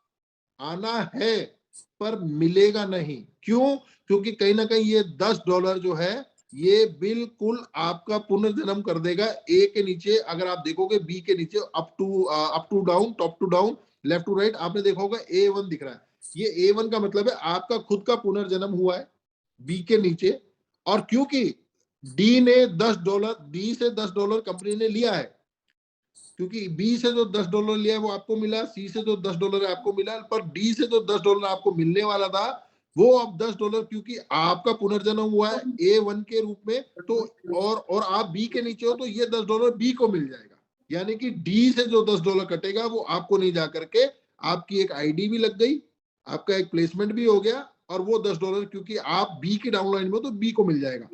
आना है, पर मिलेगा नहीं। क्यों? क्योंकि कहीं ना कहीं ये $10 जो है ये बिल्कुल आपका पुनर्जन्म कर देगा। ए के नीचे अगर आप देखोगे, बी के नीचे up to down, top to down, left to right, आपने देखा होगा A1 दिख रहा है। ये A1 का मतलब है आपका खुद का पुनर्जन्म हुआ है बी के नीचे। और क्योंकि डी ने $10, डी से $10 कंपनी ने लिया है, क्योंकि बी से जो $10 लिया है वो आपको मिला, सी से जो $10 है आपको मिला, पर डी से जो $10 आपको मिलने वाला था वो अब $10, क्योंकि आपका पुनर्जन्म हुआ है A1 के रूप में, तो और आप बी के नीचे हो तो ये $10 बी को मिल जाएगा। यानी कि डी से जो $10 कटेगा वो आपको नहीं जाकर के, आपकी एक आईडी भी लग गई, आपका एक प्लेसमेंट भी हो गया, और वो $10 क्योंकि आप बी की डाउनलाइन में हो तो बी को मिल जाएगा।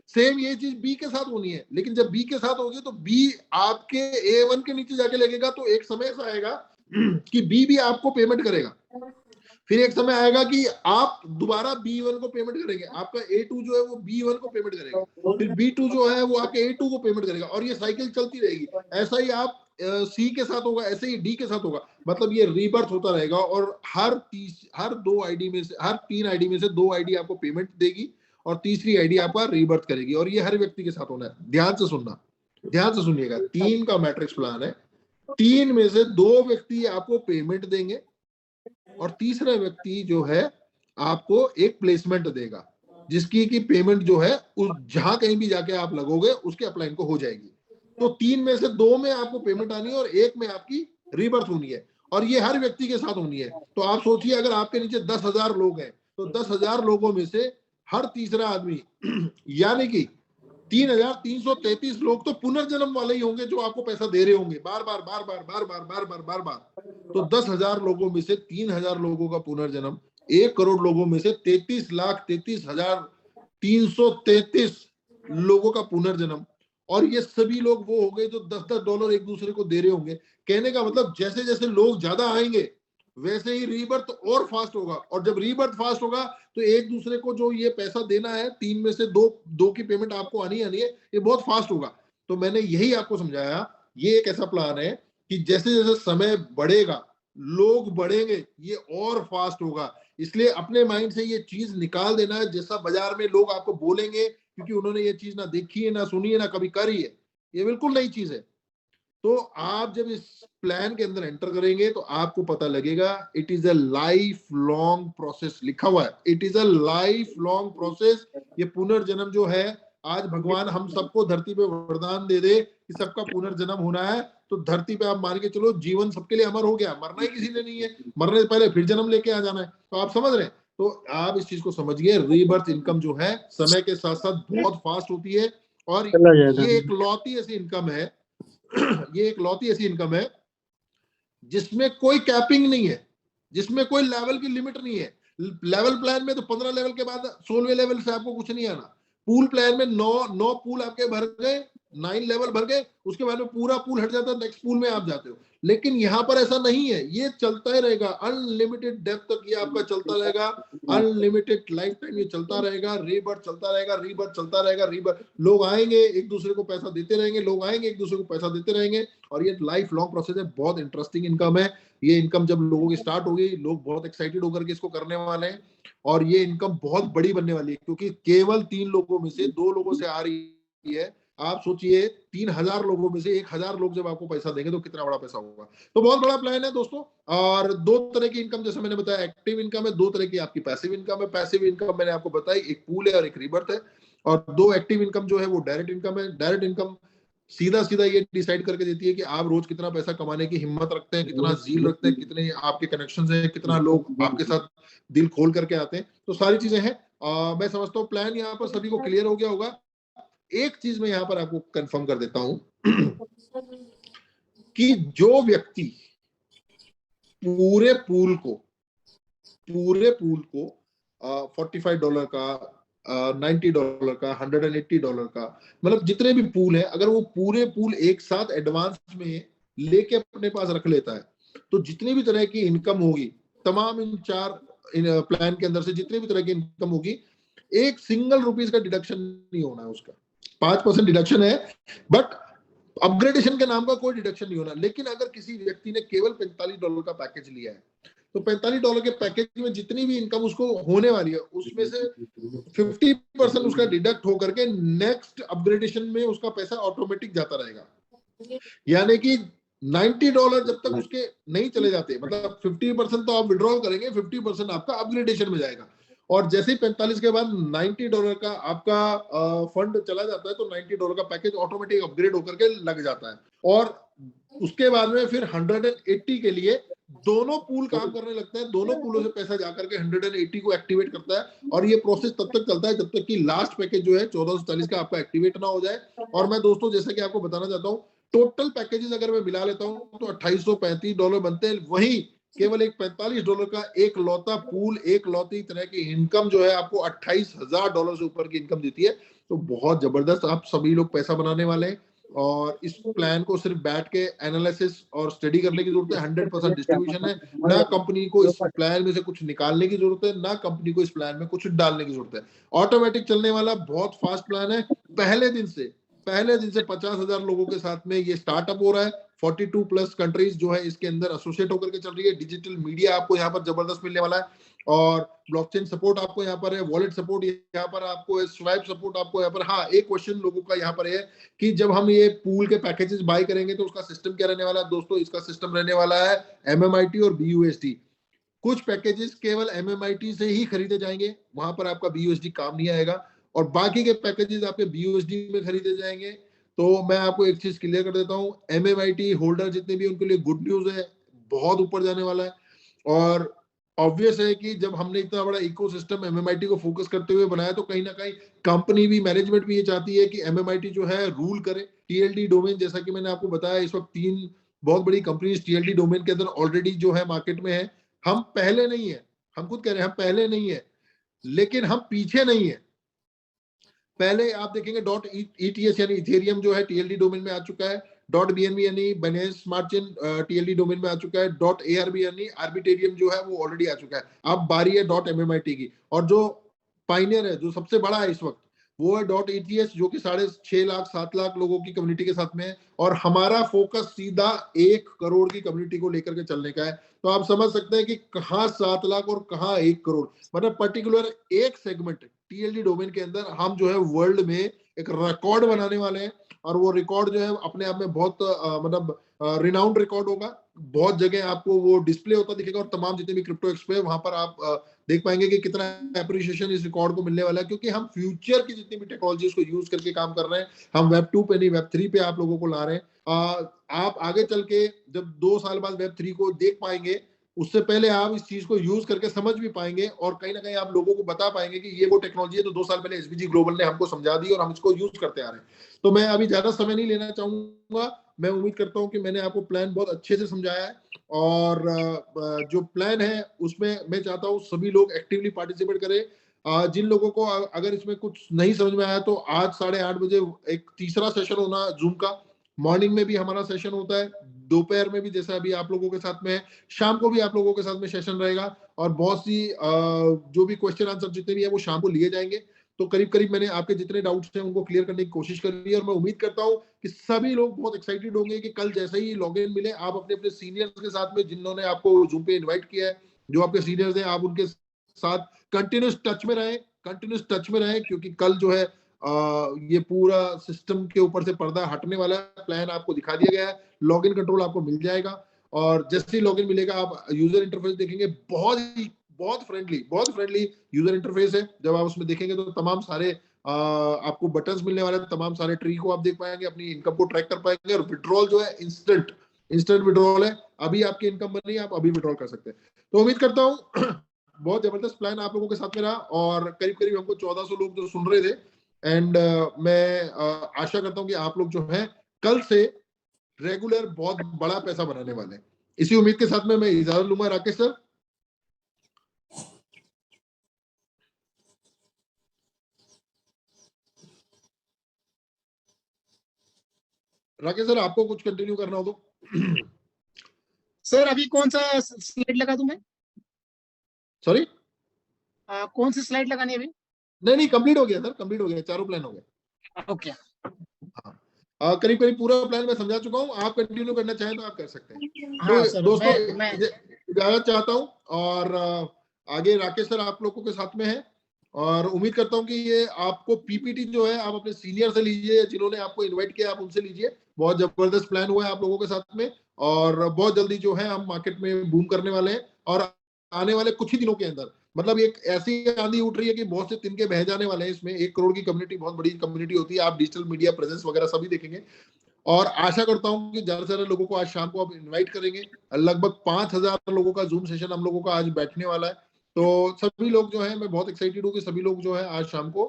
सेम ये चीज बी के साथ होनी है। लेकिन जब बी के साथ होगी तो बी आपके A1 के नीचे जाके लगेगा, तो एक समय ऐसा आएगा कि बी भी आपको पेमेंट करेगा। फिर एक समय आएगा कि आप दोबारा B1 को पेमेंट करेंगे, आपका A2 जो है वो B1 को पेमेंट करेगा, फिर B2 जो है वो आपके A2 को पेमेंट करेगा, और ये साइकिल चलती रहेगी। ऐसा ही आप C के साथ होगा, ऐसे ही D के साथ होगा। मतलब ये रीबर्थ होता रहेगा, और हर 2 आईडी में से, हर 3 आईडी में से 2 आईडी आपको पेमेंट देगी और तीसरी आईडी आपका रीबर्थ करेगी। और ये हर व्यक्ति के साथ होना है। ध्यान से सुनना, ध्यान से सुनिएगा। 3 का मैट्रिक्स प्लान है। 3 में से 2 व्यक्ति आपको पेमेंट देंगे और तीसरा व्यक्ति जो है आपको एक प्लेसमेंट देगा, जिसकी की पेमेंट जो है उस जहां कहीं भी जाके आप लगोगे उसके अपलाइन को हो जाएगी। तो 3 में से 2 में आपको पेमेंट आनी है और 1 में आपकी रीबर्थ होनी है, और ये हर व्यक्ति के साथ होनी है। तो आप सोचिए, अगर आपके नीचे 10,000 लोग हैं तो 10,000 लोगों में से हर तीसरा आदमी यानी कि 3,333 लोग तो पुनर्जन्म वाले ही होंगे जो आपको पैसा दे रहे होंगे बार बार बार बार बार बार बार बार बार बार। तो 10,000 लोगों में से 3,000 लोगों का पुनर्जन्म, 1 करोड़ लोगों में से 33,33,333 लोगों का पुनर्जन्म, और ये सभी लोग वो हो गए जो $10-10 एक दूसरे को दे रहे होंगे। कहने का मतलब जैसे जैसे लोग ज्यादा आएंगे वैसे ही रीबर्थ और फास्ट होगा, और जब रीबर्थ फास्ट होगा तो एक दूसरे को जो ये पैसा देना है, 3 में से 2 की पेमेंट आपको आनी है, ये बहुत फास्ट होगा। तो मैंने यही आपको समझाया, ये एक ऐसा प्लान है कि जैसे जैसे समय बढ़ेगा, लोग बढ़ेंगे, ये और फास्ट होगा। इसलिए अपने माइंड से ये चीज निकाल देना है, जैसा बाजार में लोग आपको बोलेंगे, क्योंकि उन्होंने ये चीज ना देखी है, ना सुनी है, ना कभी करी है, ये बिल्कुल नई चीज है। तो आप जब इस प्लान के अंदर एंटर करेंगे तो आपको पता लगेगा it is a life long process, लिखा हुआ है it is a life long process. ये पुनर्जन्म जो है, आज भगवान हम सबको धरती पे वरदान दे दे कि सबका पुनर्जन्म होना है, तो धरती पे आप मान के चलो जीवन सबके लिए अमर हो गया, मरना ही किसी ने नहीं है, मरने से पहले फिर जन्म लेके आ जाना है। तो आप समझ रहे हैं, तो आप इस चीज को समझिए, रीबर्थ इनकम जो है समय के साथ साथ बहुत फास्ट होती है, और ये एक लौती ऐसी इनकम है ये एक लौती ऐसी इनकम है जिसमें कोई कैपिंग नहीं है, जिसमें कोई लेवल की लिमिट नहीं है। लेवल प्लान में तो 15 लेवल के बाद 16वें लेवल से आपको कुछ नहीं आना। पूल प्लान में 9 पूल आपके भर गए, 9 लेवल भर गए, उसके बाद में पूरा पूल हट जाता है, नेक्स्ट पूल में आप जाते हो। लेकिन यहाँ पर ऐसा नहीं है, ये चलता ही रहेगा अनलिमिटेड डेप्थ तक, ये आपका चलता रहेगा अनलिमिटेड लाइफ टाइम, ये चलता रहेगा, रीबर्थ चलता रहेगा, रीबर्थ चलता रहेगा, रीबर्थ। लोग आएंगे एक दूसरे को पैसा देते रहेंगे, लोग आएंगे एक दूसरे को पैसा देते रहेंगे, और ये लाइफ लॉन्ग प्रोसेस है। बहुत इंटरेस्टिंग इनकम है। ये इनकम जब लोगों की स्टार्ट होगी, लोग बहुत एक्साइटेड होकर के इसको करने वाले हैं, और ये इनकम बहुत बड़ी बनने वाली है, क्योंकि केवल 3 लोगों में से 2 लोगों से आ रही है। आप सोचिए 3000 लोगों में से 1000 लोग जब आपको पैसा देंगे तो कितना बड़ा पैसा होगा। तो बहुत बड़ा प्लान है दोस्तों। और 2 तरह की इनकम, जैसे मैंने बताया, एक्टिव इनकम है, 2 तरह की आपकी पैसिव इनकम है। पैसिव इनकम मैंने आपको बताई, एक पूल है और एक रीबर्थ है। और 2 एक्टिव इनकम जो है वो डायरेक्ट इनकम है। डायरेक्ट इनकम सीधा सीधा ये डिसाइड करके देती है कि आप रोज कितना पैसा कमाने की हिम्मत रखते हैं, कितना जील रखते हैं, कितने आपके कनेक्शन है, कितना लोग आपके साथ दिल खोल करके आते हैं। तो सारी चीजें हैं। मैं समझता हूँ प्लान यहाँ पर सभी को क्लियर हो गया होगा। एक चीज मैं यहाँ पर आपको कंफर्म कर देता हूं कि जो व्यक्ति पूरे पूल को $45 का, $90 का, $180 का, मतलब जितने भी पूल है, अगर वो पूरे पूल एक साथ एडवांस में लेके अपने पास रख लेता है, तो जितनी भी तरह की इनकम होगी, तमाम इन 4 प्लान के अंदर से जितनी भी तरह की इनकम होगी, एक सिंगल रुपीज का डिडक्शन नहीं होना है उसका। 5% डिडक्शन है, बट अपग्रेडेशन के नाम का कोई डिडक्शन नहीं होना। लेकिन अगर किसी व्यक्ति ने केवल $45 का पैकेज लिया है, तो $45 के पैकेज में जितनी भी इनकम उसको होने वाली है, उसमें से 50% उसका डिडक्ट होकर के नेक्स्ट अपग्रेडेशन में उसका पैसा ऑटोमेटिक जाता रहेगा। यानी कि $90 जब तक उसके नहीं चले जाते, मतलब 50% तो आप विड्रॉल करेंगे, 50% आपका अपग्रेडेशन में जाएगा। और जैसे ही 45 के बाद $90 का आपका फंड चला जाता है, तो $90 का पैकेज ऑटोमेटिक अपग्रेड होकर के लग जाता है। और उसके बाद में फिर 180 के लिए दोनों पूल काम करने लगते हैं, दोनों पूलों से पैसा जाकर के 180 को एक्टिवेट करता है। और ये प्रोसेस तब तक चलता है जब तक कि लास्ट पैकेज जो है 1440 का आपका एक्टिवेट ना हो जाए। और मैं दोस्तों जैसे कि आपको बताना चाहता हूँ, टोटल पैकेजेस अगर मैं मिला लेता हूँ तो $2835 बनते हैं। वही केवल एक $45 का एक लौता पूल, एक लौती तरह की इनकम जो है आपको $28,000 से ऊपर की इनकम देती है। तो बहुत जबरदस्त आप सभी लोग पैसा बनाने वाले हैं। और इस प्लान को सिर्फ बैठ के एनालिसिस और स्टडी करने की जरूरत है। 100% डिस्ट्रीब्यूशन है, ना कंपनी को इस प्लान में से कुछ निकालने की जरूरत है, ना कंपनी को इस प्लान में कुछ डालने की जरूरत है। ऑटोमेटिक चलने वाला बहुत फास्ट प्लान है। पहले दिन से 50,000 लोगों के साथ में ये स्टार्टअप हो रहा है। 42+ कंट्रीज जो है इसके अंदर एसोसिएट होकर के चल रही है। डिजिटल मीडिया आपको यहाँ पर जबरदस्त मिलने वाला है, और ब्लॉकचेन सपोर्ट आपको यहाँ पर है, वॉलेट सपोर्ट यहाँ पर आपको है, स्वाइप सपोर्ट आपको यहाँ पर। हाँ, एक क्वेश्चन लोगों का यहाँ पर है कि जब हम ये पूल के पैकेजेस बाय करेंगे तो उसका सिस्टम क्या रहने वाला है। दोस्तों, इसका सिस्टम रहने वाला है MMIT और BUSD। कुछ पैकेजेस केवल MMIT से ही खरीदे जाएंगे, वहां पर आपका BUSD काम नहीं आएगा, और बाकी के पैकेजेस आपके BUSD में खरीदे जाएंगे। तो मैं आपको एक चीज क्लियर कर देता हूँ, MMIT होल्डर जितने भी, उनके लिए गुड न्यूज है, बहुत ऊपर जाने वाला है। और ऑब्वियस है कि जब हमने इतना बड़ा इकोसिस्टम MMIT को फोकस करते हुए बनाया, तो कहीं ना कहीं कंपनी भी, मैनेजमेंट भी ये चाहती है कि MMIT जो है रूल करे। TLD डोमेन, जैसा कि मैंने आपको बताया, इस वक्त 3 बहुत बड़ी कंपनीज TLD डोमेन के अंदर ऑलरेडी जो है मार्केट में है। हम पहले नहीं है, हम खुद कह रहे हैं हम पहले नहीं है, लेकिन हम पीछे नहीं है। पहले आप देखेंगे .ETH यानी इथेरियम जो है TLD डोमेन में आ चुका है। .BNB यानी Binance smart chain TLD domain में आ चुका है। .ARB यानी आर्बिट्रेरियम जो है वो ऑलरेडी आ चुका है। अब बारी है .MMIT की, और जो पाइनियर है, जो सबसे बड़ा है इस वक्त, वो है .ETH, जो कि 6.5 लाख 7 लाख लोगों की कम्युनिटी के साथ में है। और हमारा फोकस सीधा 1 करोड़ की कम्युनिटी को लेकर के चलने का है। तो आप समझ सकते हैं कि कहाँ 7 लाख और कहाँ 1 करोड़, मतलब पर्टिकुलर एक सेगमेंट TLD डोमेन के अंदर हम जो है वर्ल्ड में एक रिकॉर्ड बनाने वाले हैं, और वो रिकॉर्ड जो है अपने आप में बहुत मतलब रिनाउंड रिकॉर्ड होगा। बहुत जगह आपको वो डिस्प्ले होता दिखेगा, और तमाम जितने भी क्रिप्टो एक्सपो है वहां पर आप देख पाएंगे कि कितना अप्रिशिएशन इस रिकॉर्ड को मिलने वाला है, क्योंकि हम फ्यूचर की जितनी भी टेक्नोलॉजी को यूज करके काम कर रहे हैं। हम वेब 2 पे नहीं, वेब 3 पे आप लोगों को ला रहे हैं। आप आगे चल के जब 2 साल बाद वेब 3 को देख पाएंगे, उससे पहले आप इस चीज को यूज करके समझ भी पाएंगे, और कहीं ना कहीं आप लोगों को बता पाएंगे कि ये वो टेक्नोलॉजी है तो 2 साल पहले एसबीजी ग्लोबल ने हमको समझा दी और हम इसको यूज करते आ रहे हैं। तो मैं अभी ज्यादा समय नहीं लेना चाहूंगा। मैं उम्मीद करता हूं कि मैंने आपको प्लान बहुत अच्छे से समझाया है, और जो प्लान है उसमें मैं चाहता हूं सभी लोग एक्टिवली पार्टिसिपेट करें। जिन लोगों को अगर इसमें कुछ नहीं समझ में आया तो आज 8:30 बजे एक तीसरा सेशन होना जूम का। मॉर्निंग में भी हमारा सेशन होता है, दोपहर में भी जैसा अभी आप लोगों के साथ में है, शाम को भी आप लोगों के साथ में सेशन रहेगा, और बहुत सी जो भी क्वेश्चन आंसर जितने भी है वो शाम को लिए जाएंगे। तो करीब करीब मैंने आपके जितने डाउट्स हैं उनको क्लियर करने की कोशिश करी है, और मैं उम्मीद करता हूं कि सभी लोग बहुत एक्साइटेड होंगे कि कल जैसे ही लॉगिन मिले आप अपने अपने सीनियर्स के साथ में, जिन्होंने आपको जूम पे इन्वाइट किया है, जो आपके सीनियर्स हैं, आप उनके साथ कंटिन्यूस टच में रहें, क्योंकि कल जो है ये पूरा सिस्टम के ऊपर से पर्दा हटने वाला है। प्लान आपको दिखा दिया गया है, लॉगिन कंट्रोल आपको मिल जाएगा, और जैसे ही लॉगिन मिलेगा आप यूजर इंटरफेस देखेंगे, बहुत फ्रेंडली यूजर इंटरफेस है। जब आप उसमें देखेंगे तो तमाम सारे आपको बटन्स मिलने वाले हैं, तमाम सारे ट्री को आप देख पाएंगे, अपनी इनकम को ट्रैक कर पाएंगे, और विड्रॉल जो है इंस्टेंट विड्रॉल है। अभी आपकी इनकम बनी, आप अभी विड्रॉल कर सकते हैं। तो उम्मीद करता हूँ बहुत जबरदस्त प्लान आप लोगों के साथ में रहा, और करीब करीब हमको 1400 लोग जो सुन रहे थे, एंड मैं आशा करता हूँ कि आप लोग जो है कल से रेगुलर बहुत बड़ा पैसा बनाने वाले हैं। इसी उम्मीद के साथ में मैं इजाजत लूंगा। राकेश सर, आपको कुछ कंटिन्यू करना हो तो। सर अभी कौन सा स्लाइड लगा दूं मैं? सॉरी, कौन सी स्लाइड लगानी है अभी? नहीं कंप्लीट हो गया सर, कंप्लीट हो गया, चारों प्लान हो गए। ओके। हाँ, करीब करीब पूरा प्लान मैं समझा चुका हूँ। आप कंटिन्यू करना चाहें तो आप कर सकते हैं। हाँ तो सर, दोस्तों मैं इजाजत चाहता हूँ, और आगे राकेश सर आप लोगों के साथ में है, और उम्मीद करता हूँ कि ये आपको पीपीटी जो है आप अपने सीनियर से लीजिए, जिन्होंने आपको इनवाइट किया आप उनसे लीजिए। बहुत जबरदस्त प्लान हुआ है आप लोगों के साथ में, और बहुत जल्दी जो है हम मार्केट में बूम करने वाले हैं, और आने वाले कुछ ही दिनों के अंदर, मतलब एक ऐसी आंधी उठ रही है कि बहुत से तिनके बह जाने वाले हैं। इसमें 1 करोड़ की कम्युनिटी बहुत बड़ी कम्युनिटी होती है। आप डिजिटल मीडिया प्रेजेंस वगैरह सभी देखेंगे, और आशा करता हूं कि ज्यादा से ज्यादा लोगों को आज शाम को आप इनवाइट करेंगे। लगभग 5000 लोगों का जूम सेशन हम लोगों का आज बैठने वाला है। तो सभी लोग जो है, मैं बहुत एक्साइटेड हूँ कि सभी लोग जो है आज शाम को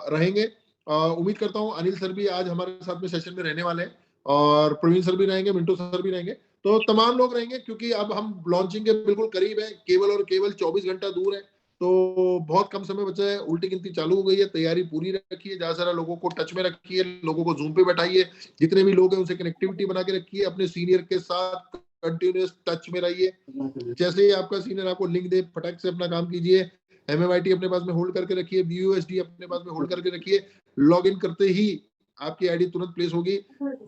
रहेंगे। उम्मीद करता हूँ अनिल सर भी आज हमारे साथ में सेशन में रहने वाले हैं, और प्रवीण सर भी रहेंगे, मिंटू सर भी रहेंगे, तो तमाम लोग रहेंगे, क्योंकि अब हम लॉन्चिंग के बिल्कुल करीब है, केवल और केवल 24 घंटा दूर है। तो बहुत कम समय बचा है, उल्टी गिनती चालू हो गई है, तैयारी पूरी रखिए, ज्यादा से ज्यादा लोगों को टच में रखिए, लोगों को जूम पे बैठाइए, जितने भी लोग हैं उनसे कनेक्टिविटी बना के रखिए, अपने सीनियर के साथ कंटिन्यूस टच में रहिए। जैसे ही आपका सीनियर आपको लिंक दे, फटाक से अपना काम कीजिए। MMIT अपने पास में होल्ड करके रखिए, BUSD अपने पास में होल्ड करके रखिए। लॉग इन करते ही आपकी आईडी तुरंत प्लेस होगी।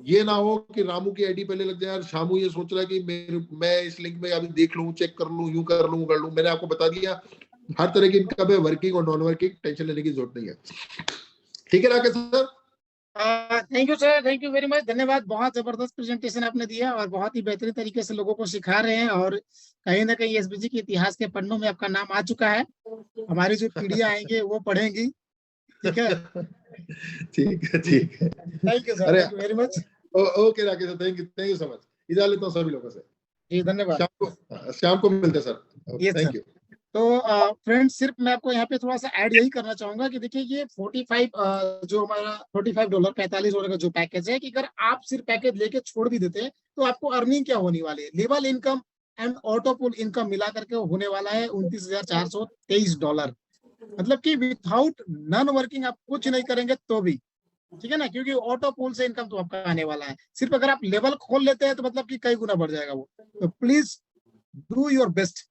ये ना हो कि रामू की आईडी पहले लग जाए, यार शामू ये सोच रहा है कि मैं इस लिंक में अभी देख लूं, चेक कर लूं, यूं कर लूं। मैंने आपको बता दिया हर तरह की इनकम है, वर्किंग और नॉन वर्किंग, टेंशन लेने की जरूरत नहीं है। ठीक है Rakesh sir? Thank you sir, thank you very much, धन्यवाद। बहुत जबरदस्त प्रेजेंटेशन आपने दिया, और बहुत ही बेहतरीन तरीके से लोगों को सिखा रहे हैं, और कहीं ना कहीं एसबीजी के इतिहास के पन्नों में आपका नाम आ चुका है। हमारी जो पीढ़ियां आएंगे वो पढ़ेंगी। ठीक है। ठीक है। थैंक यू सर, अरे thank you very much. Okay Rakesh sir, thank you so much. इजाजत लेता हूँ सभी लोगों से। जी धन्यवाद। शाम को मिलते हैं सर। ये थैंक सर। यू। तो फ्रेंड्स, सिर्फ मैं आपको यहाँ पे थोड़ा सा ऐड यही करना चाहूंगा कि देखिए ये 45 जो हमारा $45 $45 का जो पैकेज है, कि अगर आप सिर्फ पैकेज लेके छोड़ भी देते हैं तो आपको अर्निंग क्या होने वाली है, level income and auto pull income मिला करके होने वाला है $29,423। मतलब कि विथआउट नॉन वर्किंग आप कुछ नहीं करेंगे तो भी, ठीक है ना, क्योंकि ऑटो पुल से इनकम तो आपका आने वाला है। सिर्फ अगर आप लेवल खोल लेते हैं तो मतलब कि कई गुना बढ़ जाएगा वो। तो please do your best.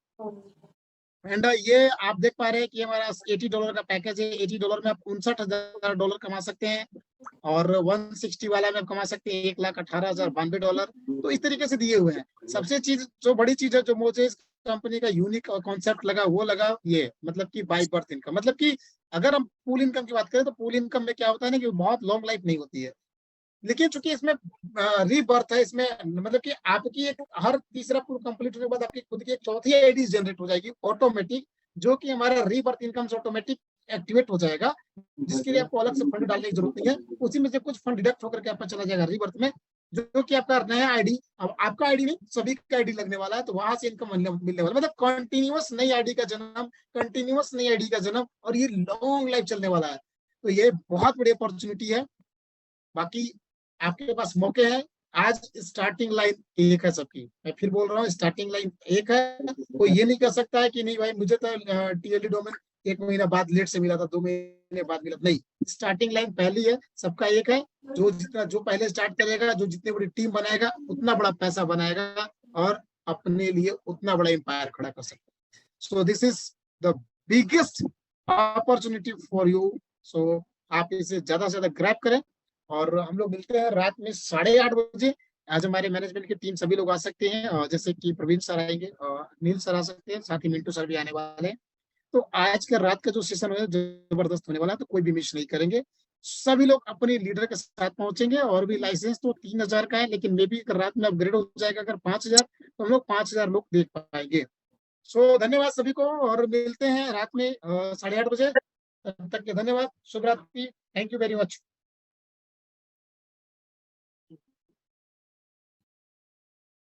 And ये आप देख पा रहे हैं कि हमारा $80 का पैकेज है। $80 में आप $59,000 कमा सकते हैं, और 160 वाला में आप कमा सकते हैं $1,18,092। तो इस तरीके से दिए हुए हैं। सबसे चीज जो बड़ी चीज है, जो मुझे कंपनी का यूनिक कॉन्सेप्ट लगा, वो लगा ये, मतलब कि बाय बर्थ इनकम। मतलब कि अगर हम पूल इनकम की बात करें तो पूल इनकम में क्या होता है ना कि बहुत लॉन्ग लाइफ नहीं होती है, लेकिन चूंकि इसमें रीबर्थ है, इसमें मतलब कि आपकी एक हर तीसरा पूल कंप्लीट होने के बाद आपकी खुद की एक चौथी आईडी जनरेट हो जाएगी ऑटोमेटिक, जो कि हमारा रीबर्थ इनकम से ऑटोमेटिक एक्टिवेट हो जाएगा, जिसके लिए आपको अलग से फंड डालने की जरूरत नहीं है। उसी में से कुछ फंड डिडक्ट होकर के आपका चला जाएगा रीबर्थ में, जो कि आपका नया आईडी, अब आपका आईडी नहीं सभी का आईडी लगने वाला है, तो वहां से इनकम मिलने वाला, मतलब कंटिन्यूअस नई आईडी का जन्म, कंटिन्यूअस नई आईडी का जन्म, और ये लॉन्ग लाइफ चलने वाला है। तो ये बहुत बड़ी अपॉर्चुनिटी है। बाकी आपके पास मौके हैं। आज स्टार्टिंग लाइन एक है सबकी, मैं फिर बोल रहा हूँ स्टार्टिंग लाइन एक है। कोई ये नहीं कह सकता है कि नहीं भाई मुझे तो टीएलडी डोमेन 1 महीना बाद लेट से मिला था, 2 महीने बाद मिला, नहीं, स्टार्टिंग लाइन पहली है, सबका एक है। जो पहले स्टार्ट करेगा, जो जितनी बड़ी टीम बनाएगा, उतना बड़ा पैसा बनाएगा और अपने लिए उतना बड़ा एम्पायर खड़ा कर सकता है। So this is the biggest opportunity for you. So आप इसे ज्यादा से ज्यादा ग्रैब करें, और हम लोग मिलते हैं रात में 8:30 बजे। आज हमारे मैनेजमेंट की टीम सभी लोग आ सकते हैं, जैसे कि प्रवीण सर आएंगे, नील सर आ सकते हैं, साथ ही मिंटू सर भी आने वाले हैं। तो आज का रात का जो सेशन है जबरदस्त होने वाला है, तो कोई भी मिस नहीं करेंगे। सभी लोग अपने लीडर के साथ पहुंचेंगे, और भी लाइसेंस तो 3,000 का है, लेकिन मे बी अगर रात में अपग्रेड हो जाएगा अगर 5,000, तो हम लोग 5,000 लोग देख पाएंगे। सो धन्यवाद सभी को, और मिलते हैं रात में 8:30 बजे। तब तक के धन्यवाद, शुभ रात्रि, थैंक यू वेरी मच।